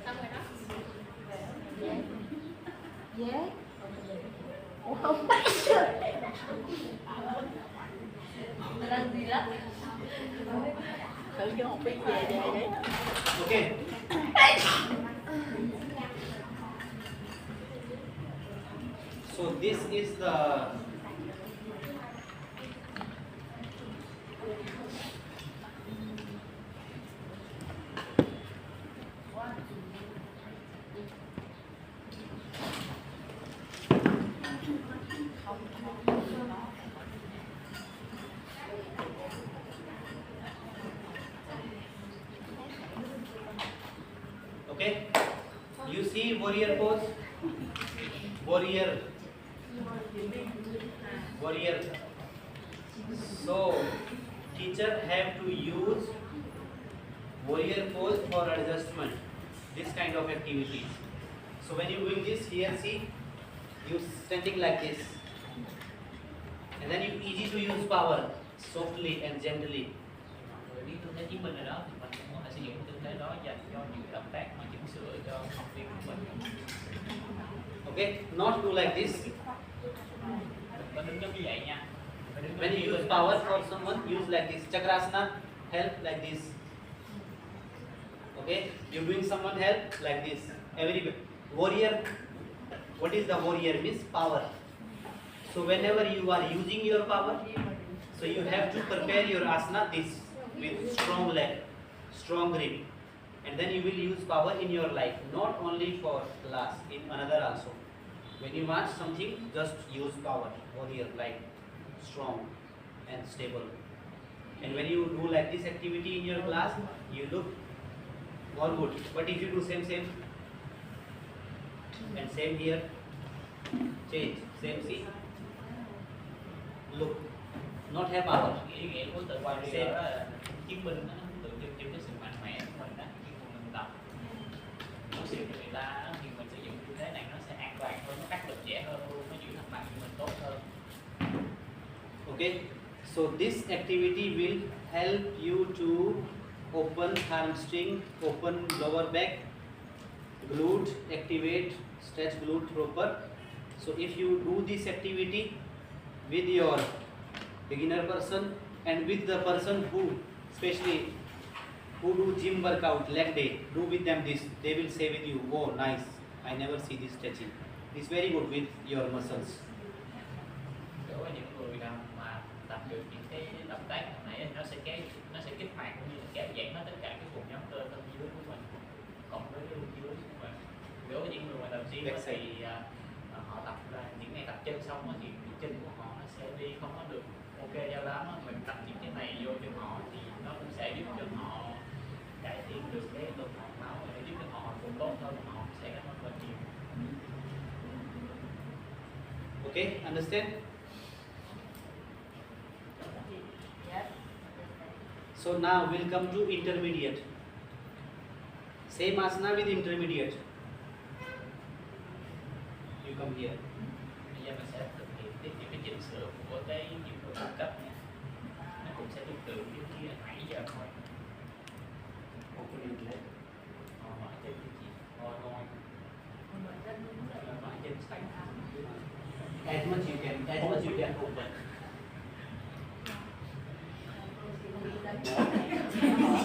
Xong rồi đó. Dễ. Ủa không bắt lên gì đó. Thử cho học biết về vậy. Okay. So this is the okay. You see warrior pose? Warrior. Warrior. So teacher have to use warrior pose for adjustment. This kind of activities. So when you doing this here, see, you standing like this, and then you easy to use power, softly and gently. Mọi người biết tư thế chiến binh rồi đó, thì mình cũng có thể sử dụng tư thế đó dành cho những động tác mà chỉnh sửa cho học viên của mình. Okay, not do like this. Có đứng giống như vậy nha. When you use power for someone, use like this. Chakrasana, help like this. Okay, you doing someone help like this. Every warrior. What is the warrior? Means power. So whenever you are using your power, so you have to prepare your asana this with strong leg, strong grip, and then you will use power in your life, not only for class, in another also. When you want something, just use power, warrior, like strong and stable. And when you do like this activity in your class, you look more good. But if you do same and same here, change, same, see, look, not have power. Ý nghĩa của từ warrior đó là chiến binh đó, tượng trưng cho cái sự mạnh mẽ của mình đó, khi mà mình tập nói chuyện với người ta đó, thì mình sử dụng tư thế này nó sẽ an toàn hơn, nó cắt lực dễ hơn luôn, nó giữ thăng bằng của mình tốt hơn. Okay, so this activity will help you to open hamstring, open lower back, glute, activate, stretch glute proper. So if you do this activity with your beginner person and with the person who, especially who do gym workout leg day, do with them this, they will say with you, oh nice, I never see this stretching. It's very good with your muscles. Đối với những người nào mà tập được những cái động tác hồi nãy nó sẽ kích hoạt cũng như là kéo giãn hết tất cả các vùng nhóm cơ thân dưới của mình, cộng với lưng dưới của mình. Đối với những người mà tập gym thì họ tập những ngày tập chân xong thì chân của họ nó sẽ đi không có được ok cho lắm. Mình tập những cái này vô cho họ thì nó cũng sẽ giúp cho họ cải thiện được cái tuần hoàn máu và giúp cho họ hồi phục tốt hơn, họ sẽ cảm ơn nhiều. Okay, understand? So now we'll come to intermediate. Same asana with intermediate. You come here. Bây giờ mình sẽ thực hiện tiếp những cái chỉnh sửa của cái nhịp độ cao cấp nha. Nó cũng sẽ tương tự như kia nãy giờ thôi. Open your leg. Mở chân cái gì? Ngồi. Mở chân sạch. As much you can open.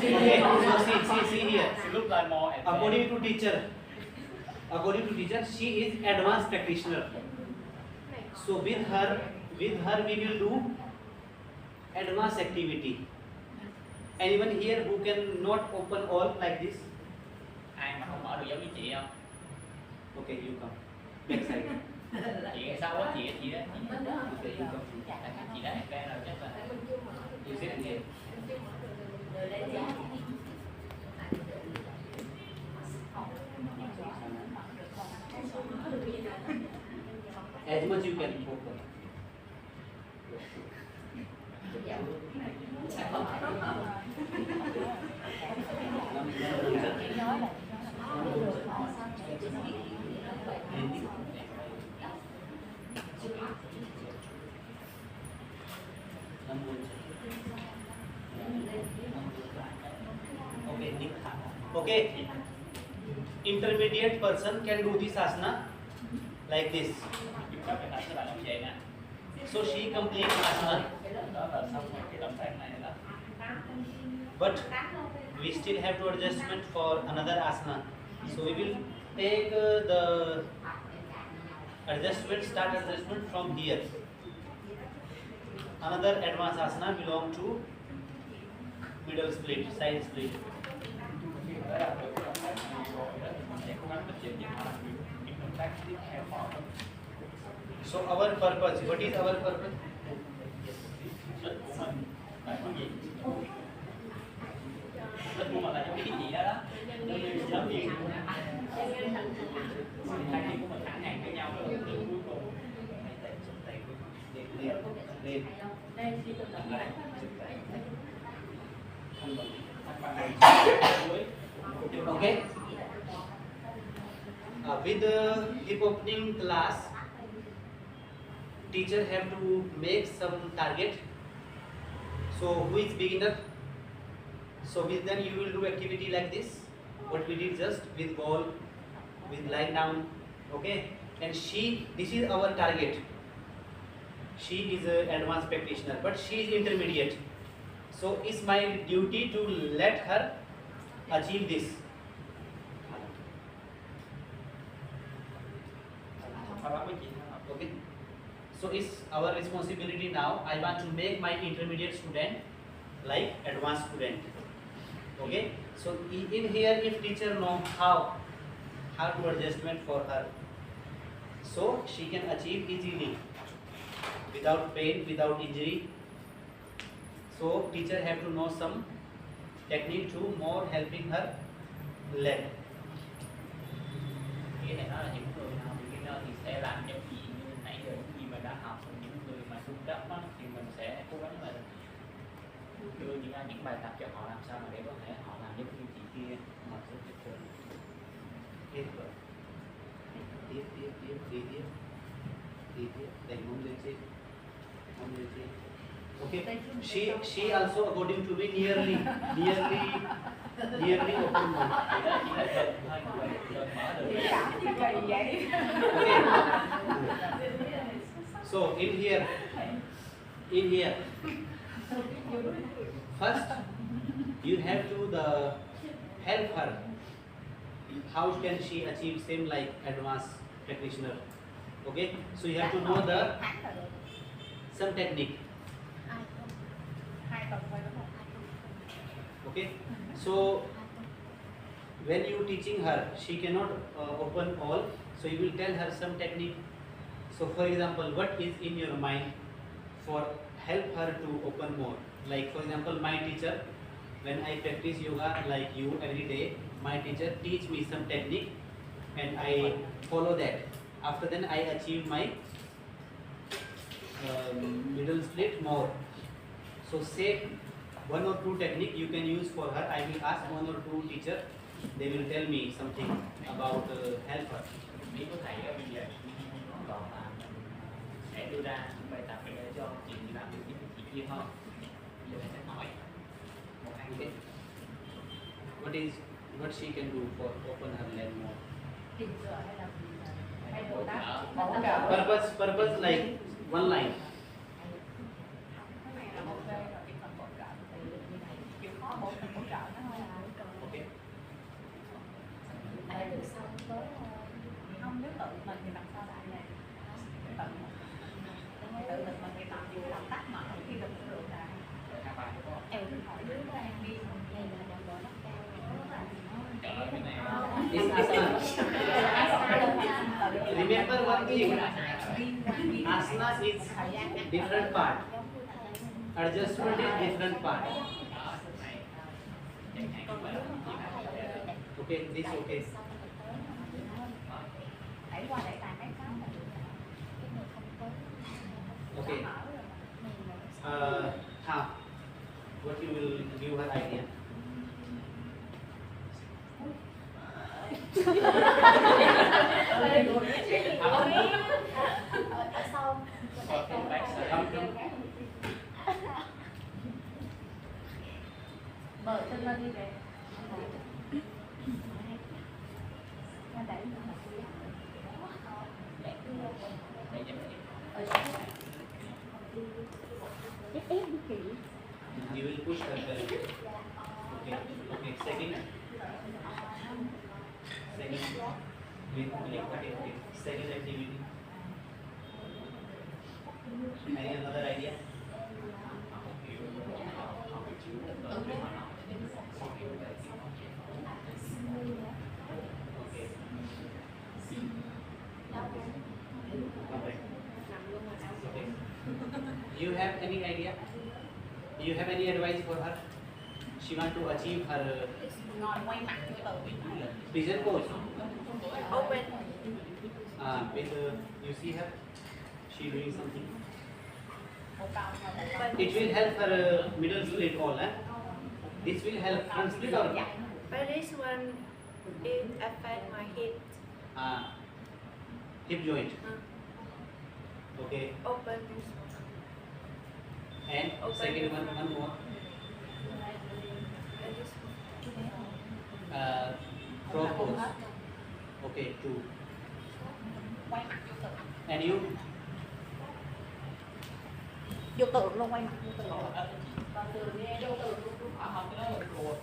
Okay, so see here. Look like more According to teacher, she is advanced practitioner. So with her we will do advanced activity. Anyone here who can not open all like this? Ai mà không mở được giống như chị không? Okay, you come. Back side. Chị ở sau á, chị đó. Okay, you come. Chị đã cái rồi chắc là you sit here. As much you can open. Okay. Intermediate person can do this asana like this. Các bạn thấy các bạn làm vậy nè. So she completes asana, Đó là xong rồi cái động tác này là but we still have to adjustment for another asana. So we will take the adjustment, start adjustment from here. Another advanced asana belong to middle split, side split. đó là được cái động tác này rồi đó thì mình sẽ cố gắng thực hiện những động tác tiếp theo họ. So our purpose, what is our purpose? Đích của mình là cái gì? Đích của mình là giống như cái gì đó đó. Giống như làm việc hai chuyện của mình thẳng hàng với nhau rồi đến cuối cùng Lên. Okay. With the hip opening class, teacher have to make some target. So who is beginner? So with them you will do activity like this. What we did just with ball, with lying down. Okay. And this is our target. She is an advanced practitioner, but she is intermediate. So it's my duty to let her achieve this. Okay. So it's our responsibility now. I want to make my intermediate student like advanced student. Okay. So in here, if teacher know how to adjustment for her, so she can achieve easily, without pain, without injury. So teacher have to know some technique to more helping her leg. Cái này nói là những người nào beginner thì sẽ làm những gì như nãy giờ những gì mà đã học, những người mà trung cấp á, thì mình sẽ cố gắng là đưa những bài tập cho họ làm sao mà để có thể họ làm giống như chị kia họ sẽ tiếp tục. Tiếp đẩy mông lên trên. Okay. She also according to me nearly open mouth. Okay. So in here, first you have to help her. How can she achieve same like advanced practitioner? Okay. So you have to know some technique. Okay. So when you teaching her, she cannot open all. So you will tell her some technique. So for example, what is in your mind for help her to open more? Like for example, my teacher, when I practice yoga like you every day, my teacher teach me some technique and I follow that. After then I achieve my middle split more. So say one or two technique you can use for her. I will ask one or two teacher. They will tell me something about help her. Biết có thầy ở bây giờ còn là sẽ đưa ra những bài tập để cho chị làm được những chị kia hơn. Giờ mình sẽ hỏi một hai cái. What she can do for open her leg more? Purpose like one line. Okay. Không, nếu tự mình thì làm sao đại này tự mình thì làm gì động tác mở khi được là Hai bài đúng không? em hỏi đứa của em đi Is asana. Remember one thing. Asana is different part. Adjustment is different part. Okay, this okay. Okay. How? What you will give her idea? Mở chân lên đi về. You will push her. Okay. Okay. Second. Okay. Second activity. Any another idea? Okay. Okay. You have any idea? You have any advice for her? She want to achieve her Ngồi quay mặt từ từ. vision goals. Open. With you see her, she doing something. It will help her middle split all. This will help front split or But this one it affect my hip. hip joint. Okay. Open this one. And second one more. And this one. Frog pose. Okay, 2. Quay mặt vô tượng. And you? Vô tượng luôn, quay mặt vô tượng. Còn từ nghe vô từ luôn. Không, cái đó là rùa.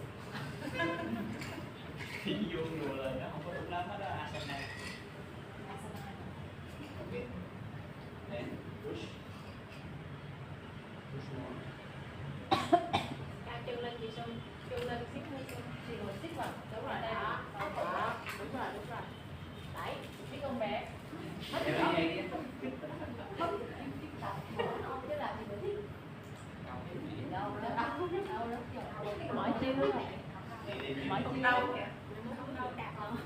Vô rùa là nó không có đúng lắm, đó là asana. Okay. Then push. Push more. Ca chân lên chị Xuân. Chân lên xích lên Xuân. Chị ngồi xích vào. Đúng rồi đây. Đó. Đó. Đúng rồi, đúng rồi. Đấy, biết con bé. Have any idea? Chứ làm gì mà thích. Đâu đó. Đâu đó. Mỏi chân rồi. Mỏi chân Đâu kìa. Đâu đạt lắm.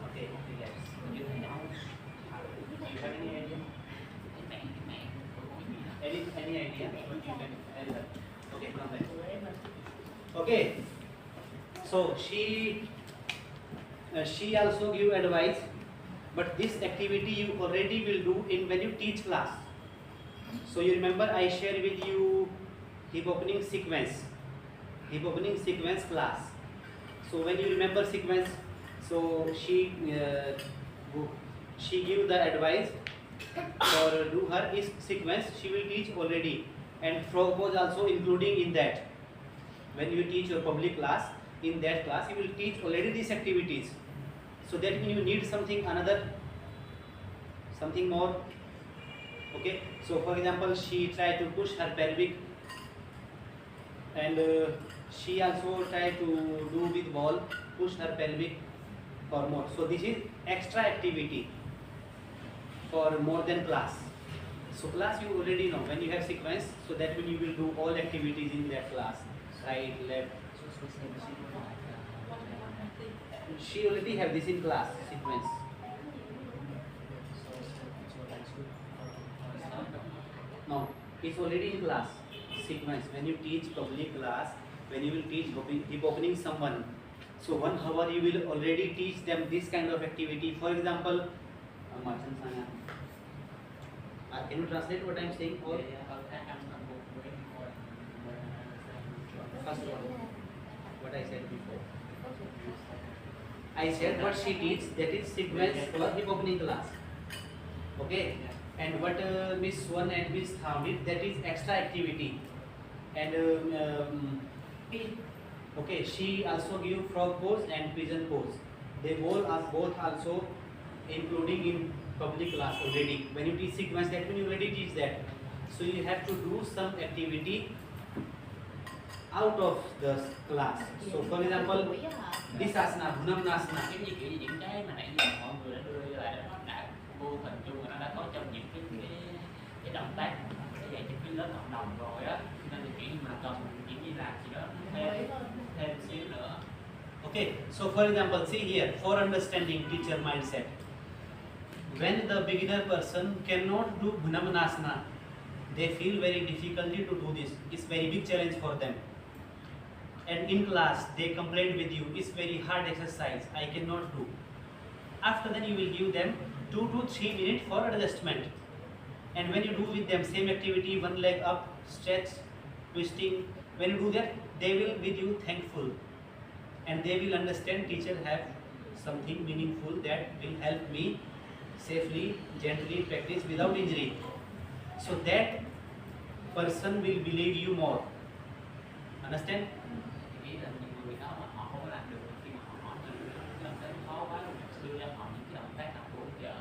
Okay, relax. You have any idea? Any idea? What you can tell her? Okay, come back. Okay. So she also give advice, but this activity you already will do in when you teach class. So you remember I shared with you hip opening sequence class. So when you remember sequence, so she give the advice for do her is sequence she will teach already, and frog pose also including in that. When you teach your public class, in that class you will teach already these activities. So that means you need something more. Okay, so for example she try to push her pelvic, and she also try to do with ball push her pelvic for more. So this is extra activity for more than class. So class you already know when you have sequence, so that means you will do all activities in that class, right, left. She already have this in class sequence. No, it's already in class sequence. When you teach public class, when you will teach hip opening someone, so 1 hour you will already teach them this kind of activity. For example, can you translate what I am saying? Or first one, what I said before. I said what she teaches, that is sequence for hip opening class. Okay, and what Miss Swan and Miss Tham did, that is extra activity. And okay, she also give frog pose and pigeon pose. They both also including in public class already. When you teach sequence, that means you already teach that. So you have to do some activity out of the class. So for example, this asana, Bhunamanasana. Giống như kiểu những cái mà nãy giờ mọi người đã đưa lại nó đã vô hình chung, nó đã có trong những cái động tác cái dạy trong cái lớp cộng đồng rồi á, nên là kiểu mà cần chỉ như làm gì đó thêm xíu nữa. Okay, so for example, see here, for understanding teacher mindset. When the beginner person cannot do Bhunamanasana, they feel very difficulty to do this. It's very big challenge for them. And in class, they complain with you, it's very hard exercise, I cannot do. After then, you will give them 2 to 3 minutes for adjustment. And when you do with them same activity, one leg up, stretch, twisting, when you do that, they will with you thankful. And they will understand teacher have something meaningful that will help me safely, gently practice without injury. So that person will believe you more. Understand? Nghĩ là nhiều người đó mà họ không có làm được khi mà họ hỏi nhiều lên tới khó quá rồi mình đưa cho họ những cái động tác nào hỗ trợ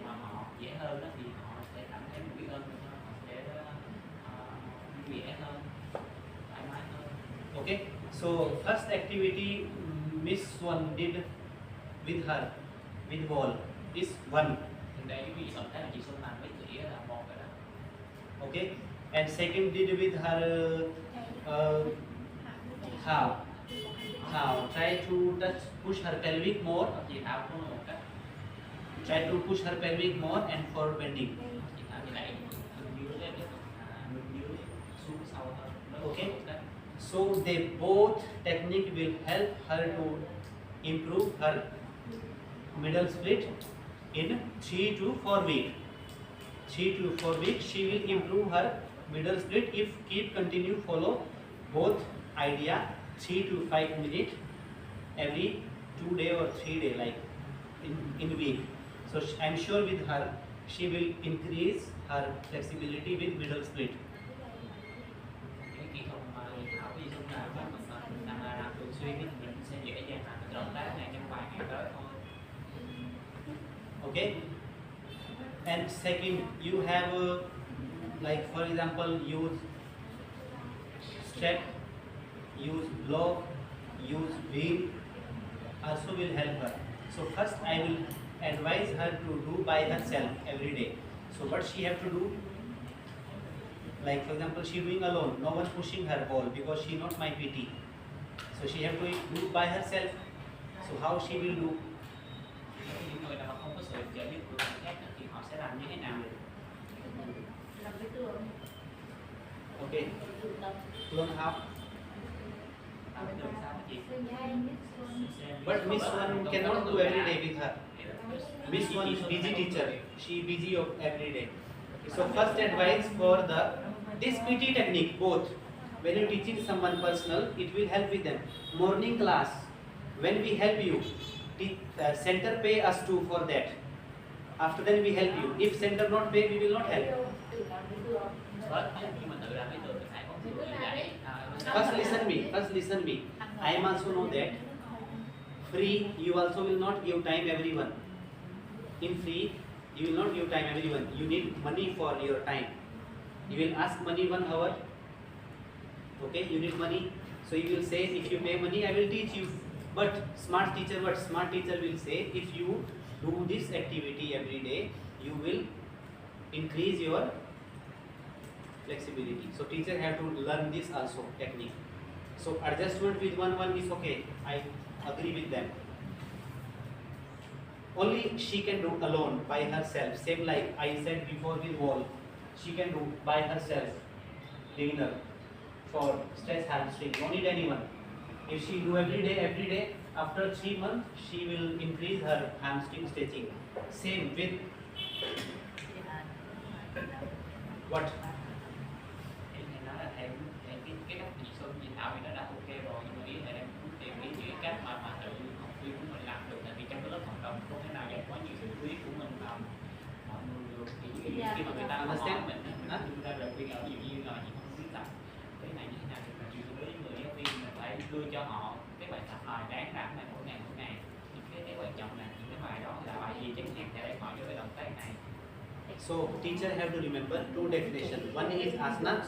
mà họ dễ hơn đó, thì họ sẽ cảm thấy biết ơn hơn, họ sẽ vui vẻ hơn, thoải mái hơn. Okay. So first activity Miss Swan did with her, with ball, is 1. Thì đây ví dụ động tác là chị Xuân làm với chị là 1 rồi đó. Okay. And second did with her how try to touch, push her pelvic more. Chị Thảo cũng là một cách. Try to push her pelvic more and for bending. Chị Thảo như này dưới lên dưới xuống sâu hơn. Okay. So they both technique will help her to improve her middle split in 3 to 4 weeks. 3 to 4 weeks she will improve her middle split if keep continue follow both idea 3 to 5 minutes every 2 day or 3 day, like in week. So I'm sure with her she will increase her flexibility with middle split. Cái kỹ thuật mà Thảo với Xuân làm mà mình làm thường xuyên thì mình sẽ dễ dàng làm cái động tác này trong vài ngày tới thôi. Okay. And second, you have like for example, use step, use block, use wheel, also will help her. So first I will advise her to do by herself every day. So what she have to do, like for example, she doing alone, no one pushing her ball because she not my PT. So she have to do by herself. So how she will do? Những người nào mà không có sự trợ giúp của người khác thì họ sẽ làm như thế nào? Làm với tường. Okay. Learn how. Làm với tường sao hả chị? But Miss One cannot do every day with her. Miss One is busy teacher. She busy of every day. So first advice for this PT technique both. When you teaching someone personal, it will help with them. Morning class, when we help you, center pay us too for that. After then we help you. If center not pay, we will not help. Nhưng mà tự làm với tường thì phải có người dạy. First listen me. I am also know that free you also will not give time everyone. In free you will not give time everyone. You need money for your time. You will ask money 1 hour. Okay, you need money. So you will say, if you pay money, I will teach you. But smart teacher, what smart teacher will say, if you do this activity every day, you will increase your flexibility. So teacher have to learn this also technique. So adjustment with one is okay. I agree with them. Only she can do alone by herself. Same like I said before with wall. She can do by herself. Beginner for stretch hamstring. No need anyone. If she do every day, after 3 months, she will increase her hamstring stretching. Same with what? Em nói là em cái cách chị Xuân chị Thảo thì nó đã ok rồi, nhưng mà ý là em muốn tìm những cái cách mà tự học viên của mình làm được, tại vì trong cái lớp hoạt động không thể nào dành quá nhiều sự chú ý của mình vào mọi người được. Thì khi mà người ta hỏi mình chúng ta lời khuyên ở nhiều như là chị không biết tập cái này như thế nào, thì mình đối với người giáo viên mình phải đưa cho họ cái bài tập bài đáng đảm này mỗi ngày những cái quan trọng là những cái bài đó là bài gì chẳng hạn để họ cho cái động tác này. Thì So teacher have to remember two definitions. One is asana,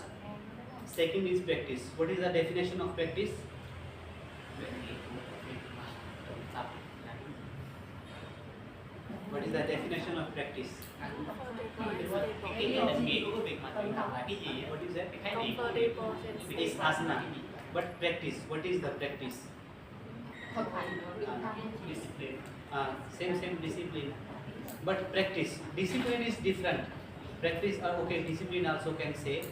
second is practice. What is the definition of practice? What is the definition of practice? Cái định nghĩa của cái việc mà luyện tập là cái gì? What is that? Cái khái niệm của việc Is asana. But practice, what is the practice? Thực hành. discipline. Same discipline. But practice, discipline is different. Practice, okay, discipline also can say.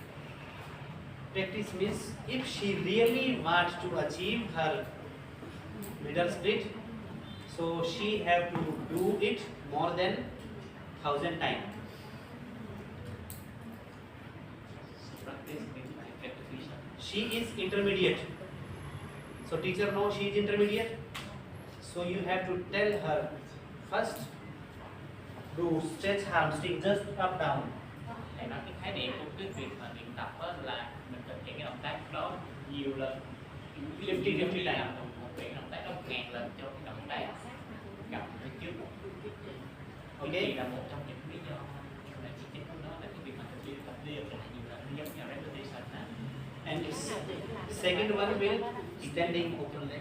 Practice means if she really wants to achieve her middle split, so she have to do it more than 1,000 times. Practice means repetition. She is intermediate. So teacher knows she is intermediate. So you have to tell her first do stretch hamstring just up down. Thầy nói cái khái niệm của cái việc mà luyện tập là mình thực hiện cái động tác đó nhiều lần, 50 lần, một cái động tác đó 1000 lần cho cái động tác gặp phía trước. Ok. Thì là một trong những lý do là chỉ chính của nó là cái việc mà thực hiện tập luyện lại nhiều lần giống như repetition đó. And second one will standing open leg.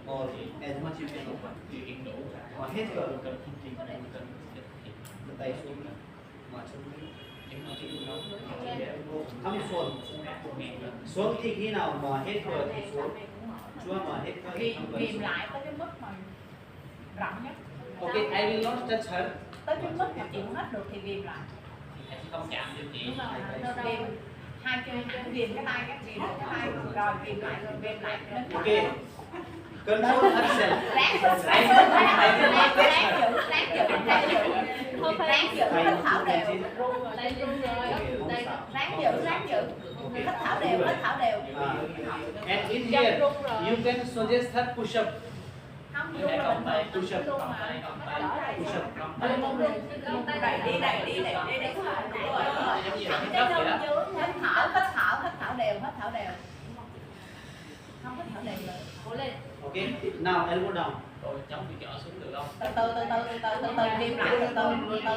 Or as much you can open. Hết rồi. Tay xuống. Mà thăm xuống. Xuống thì khi nào mà hết rồi thì xuống. Chưa mà hết rồi thì không cần Ghim xuống. lại tới cái mức mà rộng nhất. Okay, I will not touch her. Tới cái mức mà chịu hết được thì ghim lại. Thầy sẽ không chạm được chị. Ghim hai chân, ghim cái tay các chị được cái tay rồi ghim lại rồi ghim lại. Okay. Control herself. Ráng giữ, ráng giữ, hít thở đều. Ráng giữ, hít thở đều, hít thở đều. And in here, you can suggest her push up. Không, rung là bình thường. Push up. Rung mà. Push up. Đẩy đi. Hít thở đều. Không hít thở đều rồi. Cố lên. Okay. Now elbow down. Rồi chống cái chỏ xuống được không? Từ từ ghim lại, từ từ thở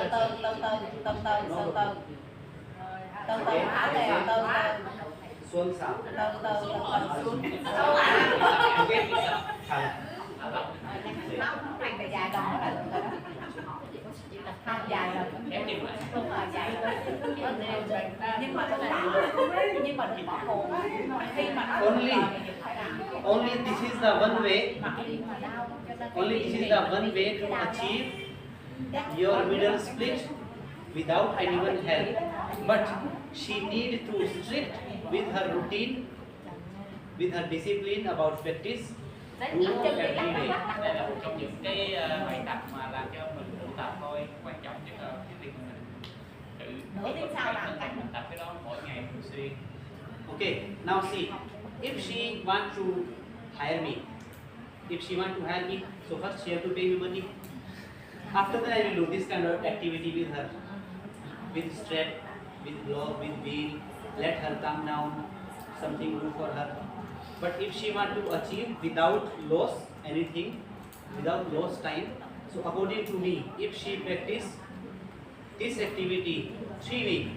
đều, Xuống sào. xuống. Okay. Thả. Không, này phải dài đòn là được rồi đó. Không, dài rồi. Kéo chân lại. Đúng rồi, dài rồi. Nhưng mà đừng bỏ cuộc. Khi mà nó Only this is the one way. Only this is the one way to achieve your middle split without anyone help. But she need to strict with her routine, with her discipline about practice. Do every day. Đây là một trong những cái bài tập mà làm cho mình tự tập thôi. Quan trọng nhất là cái việc mà mình tự mình tập cái đó mỗi ngày thường xuyên. Okay, now see, if she want to hire me, so first she have to pay me money. After that I will do this kind of activity with her, with strap, with block, with wheel, let her come down, something do for her. But if she want to achieve without loss anything, without loss time, so according to me, if she practice this activity 3 weeks,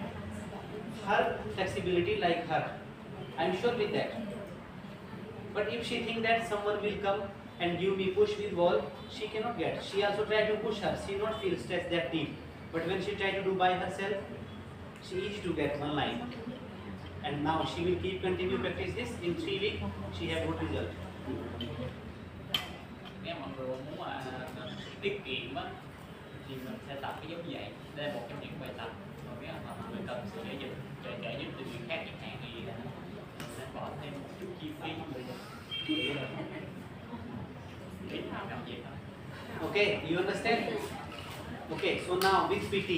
her flexibility like her, I am sure with that. But if she think that someone will come and give me push with wall, she cannot get. She also try to push her, she not feel stress that deep. But when she try to do by herself, she easy to get one line. And now she will continue practice this. In 3 weeks, she have good result. Nếu mọi người muốn mà tiết kiệm á, thì mình sẽ tập cái giống vậy. Đây là một trong những bài tập mà nếu mà mọi người cần sự trợ giúp từ người khác chẳng hạn thì mình sẽ bỏ thêm một chút chi phí để làm gì thôi. Okay, you understand? Okay, so now with PT.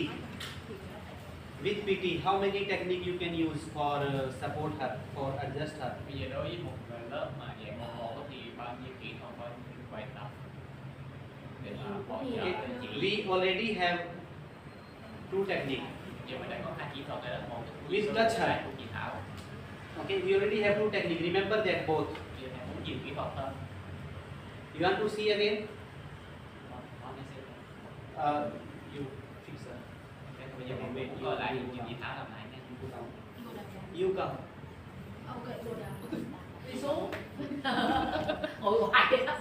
With PT, how many technique you can use for support her, for adjust her? Bây giờ đối với một lớp mà dạng 1-1 thì bao nhiêu kỹ thuật, bao nhiêu bài tập để mà hỗ trợ Okay, chị? we already have 2 technique. Giờ mình đã có 2 kỹ thuật, đây là một With touch her. của chị Thảo. Okay, we already have 2 technique. Remember that both. Giờ thầy muốn nhiều kỹ thuật hơn. You want to see again? You fix her. Bây giờ mình coi lại những gì Thảo làm lại nha. You come. Đi xuống. Ngồi hoài đó.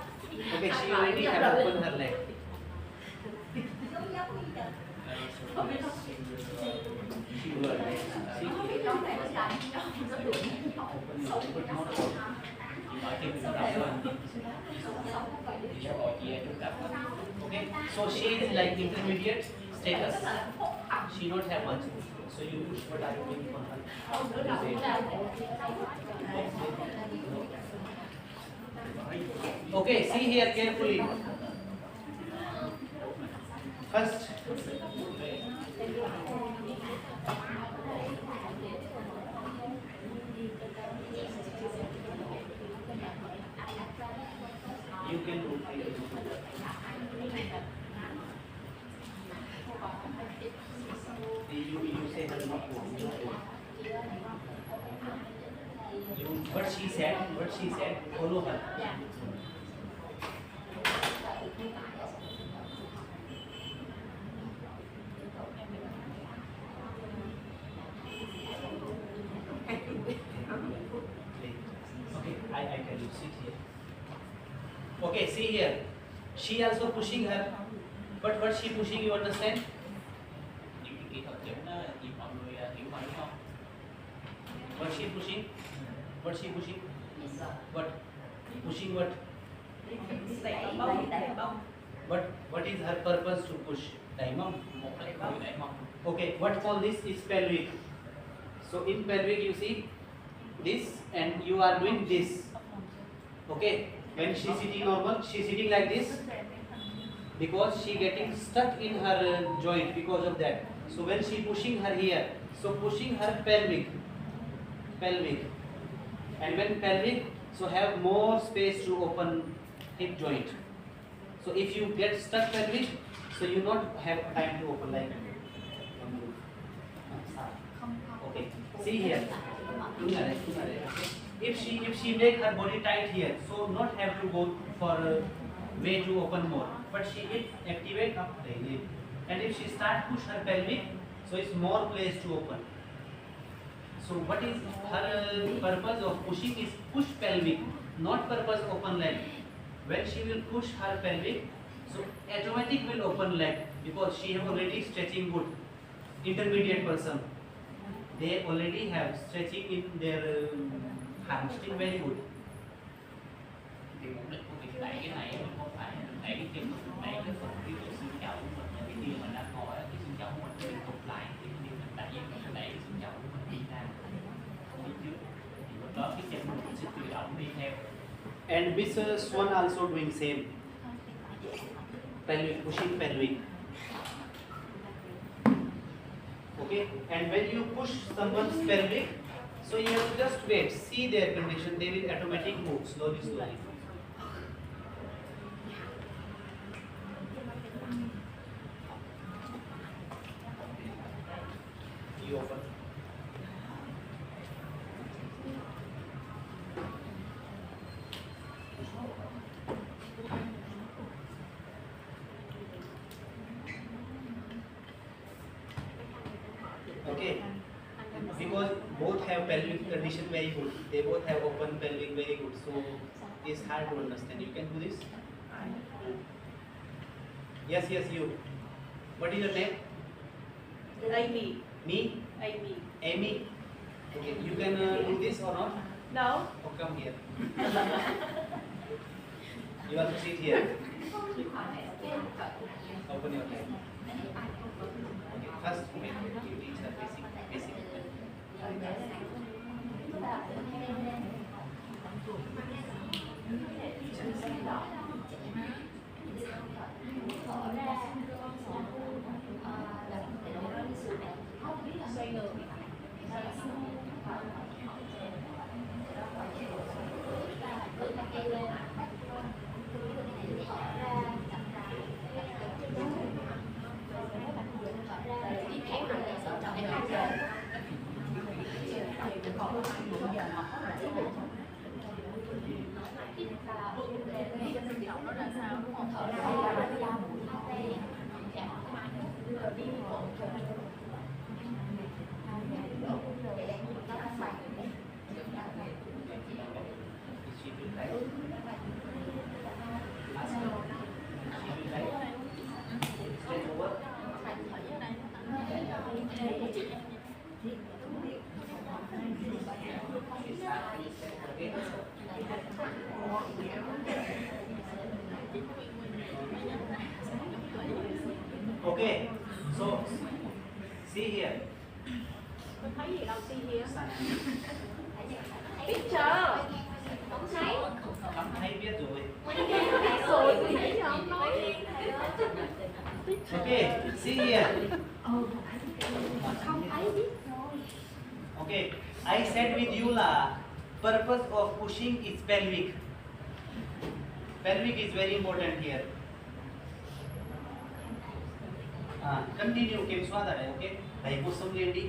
Okay, she already have opened her leg. She will. See here. Trong này nó dài, nó được. Mở thêm mình đọc lên. Cho mọi chị em chúng ta. Okay, so she is like intermediate status. She don't have much. So you push what I doing for her. Okay, see here carefully. First, you can do it. You say her not good. You what she said, follow her. Okay, I tell you, sit here. Okay, see here. She also pushing her, but what she pushing, you understand? Những cái kỹ thuật chính đó thì mọi người hiểu mà đúng không? What she pushing? What she pushing? What? Pushing what? What is her purpose to push? Diamond. Một là người đẩy mông. Okay, what all this is pelvic. So in pelvic you see this and you are doing this. Okay, when she sitting normal, she sitting like this because she getting stuck in her joint because of that. So when she pushing her here, so pushing her pelvic, and when pelvic, so have more space to open hip joint. So if you get stuck pelvic, so you not have time to open like that. Okay, see here. If she make her body tight here, so not have to go for way to open more, but she activate up there. And if she start push her pelvic, so it's more place to open. So what is her purpose of pushing is push pelvic, not purpose open leg. When she will push her pelvic, so automatic will open leg because she have already stretching good. Intermediate person, they already have stretching in their hamstring very good. Thì mục đích của việc đẩy cái này mình không phải là đẩy cái chân, mình đẩy cái phần cái xương chậu của mình, cái điều mình đang ngồi cái xương chậu của mình liên tục lại, cái điều mình đẩy cái xương chậu của mình đi ra đi trước, thì lúc đó cái chân mình sẽ tự động đi theo. And this one also doing same. Pelvic, pushing pelvic. Okay, and when you push someone's pelvic, so you have to just wait, see their condition, they will automatic move slowly. You open. Okay, because both have pelvic condition very good, they both have open pelvic very good, so it's hard to understand. You can do this. Yes, you. What is your name? Amy. Me? Amy. Amy? Okay, you can do this or not? No. Oh, come here. You have to sit here. Open your leg. Okay, first you teach her basic. Picture. Không thấy. Không thấy biết rồi. Rồi thì thấy không nói. Okay, see here. Không thấy biết rồi. Okay, I said with you là purpose of pushing is pelvic. Pelvic is very important here. Continue kiểm soát ở đây, okay? Đẩy cột sống lên đi,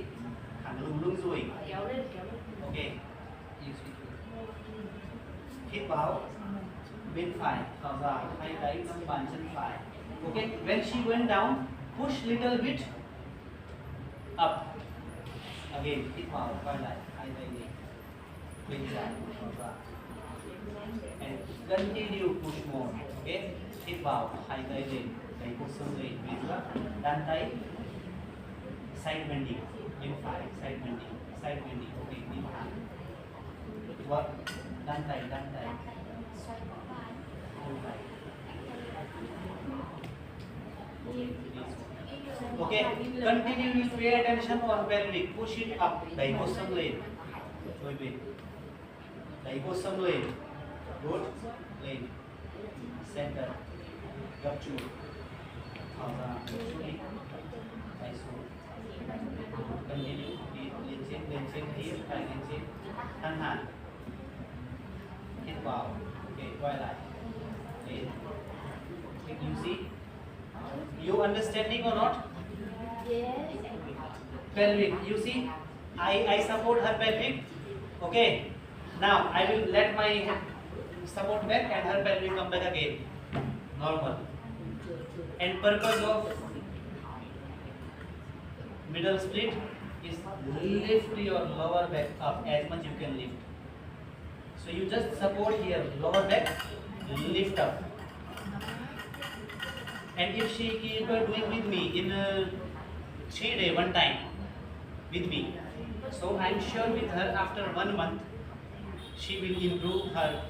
thẳng lưng rồi. Kéo lên, kéo lên. Okay. Hít vào bên phải, thở ra hai đáy nâng bàn chân phải. Okay, when she went down, push little bit up. Again, hít vào, quay lại hai tay này bên trái, thở ra. And continue push more. Okay, hít vào hai tay lên, đẩy cột sống lên, bên dưới, đan tay, side bending, bên phải, side bending, side bending. Okay, bên phải. Work, đan tay, đan tay. Okay, continue you pay attention on pelvic, push it up, đẩy cột sống lên, rồi về, đẩy cột sống lên, good, lên, center, gấp trụ, thở ra, xuống đi, đẩy xuống, continue, lên trên, tiếp, tay lên trên, thăng hẳn, hít vào, okay, quay lại, lên, you see, you understanding or not? Yes. Pelvic, you see, I support her pelvic. Okay, now I will let my support back and her pelvic come back again, normal. And purpose of middle split is lift your lower back up as much you can lift. So you just support here, lower back, lift up. And if she keep doing with me in 3 days, one time with me, so I am sure with her after 1 month she will improve her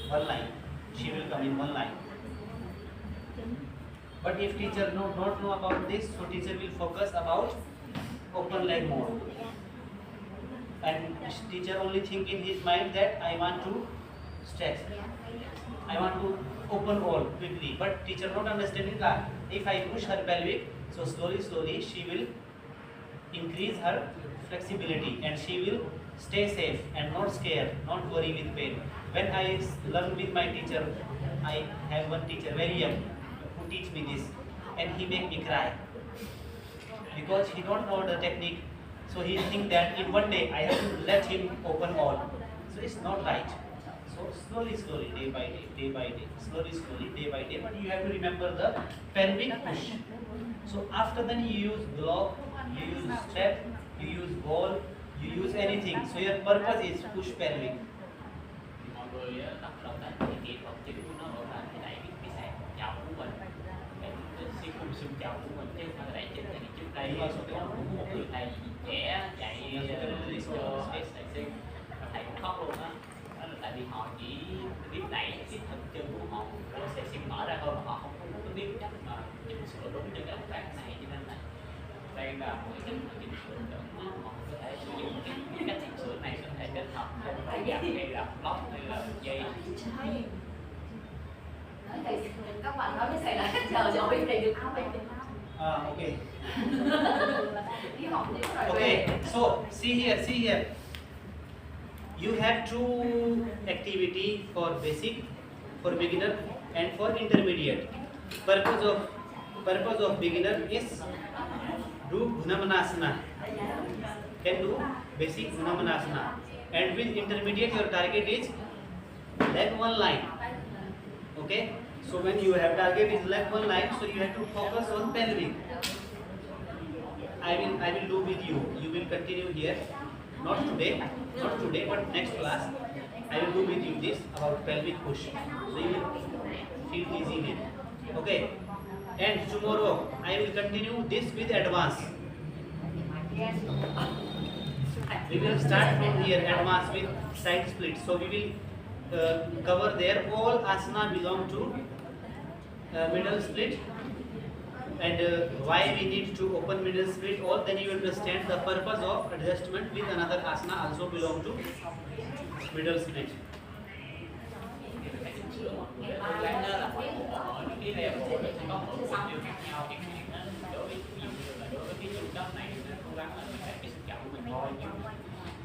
one line. She will come in one line. But if teacher don't know about this, so teacher will focus about open leg more. And teacher only think in his mind that I want to stretch, I want to open all quickly. But teacher not understanding that if I push her pelvic, so slowly she will increase her flexibility and she will stay safe and not scared, not worry with pain. When I learn with my teacher, I have one teacher very young who teach me this, and he make me cry because he don't know the technique. So he think that in one day I have to let him open all. So it's not right. So slowly, day by day, slowly, day by day. But you have to remember the pelvic push. So after then you use block, you use strap, you use ball, you use anything. So your purpose is push pelvic. Mọi người tập động tác thì kỹ thuật chính của nó gọi là đẩy cái sàn chậu của mình, cái khung xương chậu của mình, chứ không phải là đẩy chính. Thì trước đây một người thầy trẻ chạy cho thầy cũng khóc luôn á. Đó là tại vì họ chỉ biết đẩy cái thân chân của họ, rồi sẽ mở ra thôi, mà họ không có biết cách mà chỉnh sửa đúng cho cái động tác này, cho nên là đây là một cái cách chỉnh sửa chuẩn á, họ có thể sử dụng cái cách chỉnh sửa này có thể kết hợp với dây là block hay là dây. Các bạn nói với thầy là hết giờ rồi, thầy được áo về. Okay. Đi học đi rồi. Okay. So see here. You have two activity for basic, for beginner, and for intermediate. Purpose of beginner is do Bhunamanasana. Can do basic Bhunamanasana. And with intermediate, your target is leg one line. Okay. So when you have target is leg one line, so you have to focus on pelvic. I will do with you. You will continue here. Not today, but next class I will do with you this about pelvic push. So you will feel easy with. Okay. And tomorrow I will continue this with advance. We will start from here, advance with side split. So we will cover there all asana belong to middle split and why we need to open middle split, all then you understand the purpose of adjustment with another asana also belong to middle split. Cố gắng đó là ở những cái level nó sẽ có một mục tiêu khác nhau, chẳng hạn đối với ví dụ như là đối với cái trung cấp này nó cố gắng là đạt cái sức chậm của mình thôi, nhưng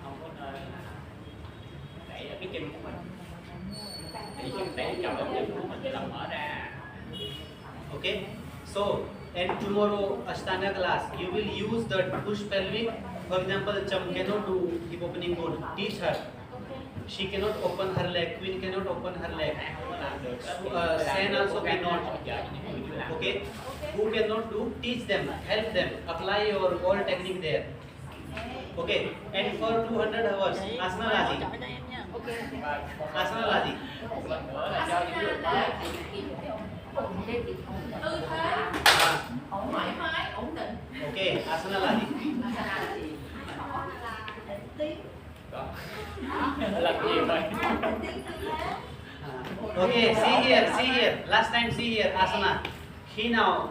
không có nên là đẩy ở cái chân của mình, đẩy cái chậm ở chân của mình là mở ra. Okay, so and tomorrow Ashtanga class you will use the push pelvic. For example, Cham cannot do hip opening mode. Teach her. She cannot open her leg. Queen cannot open her leg. Sen also cannot. Okay, who cannot do? Teach them, help them, apply your all technique there. Okay, and for 200 hours, asana laji. Asana laji. Tư thế ổn thoải mái, ổn định. Okay, asana laji. Là gì vậy? Okay, see here, see here. Last time, see here, asana. He now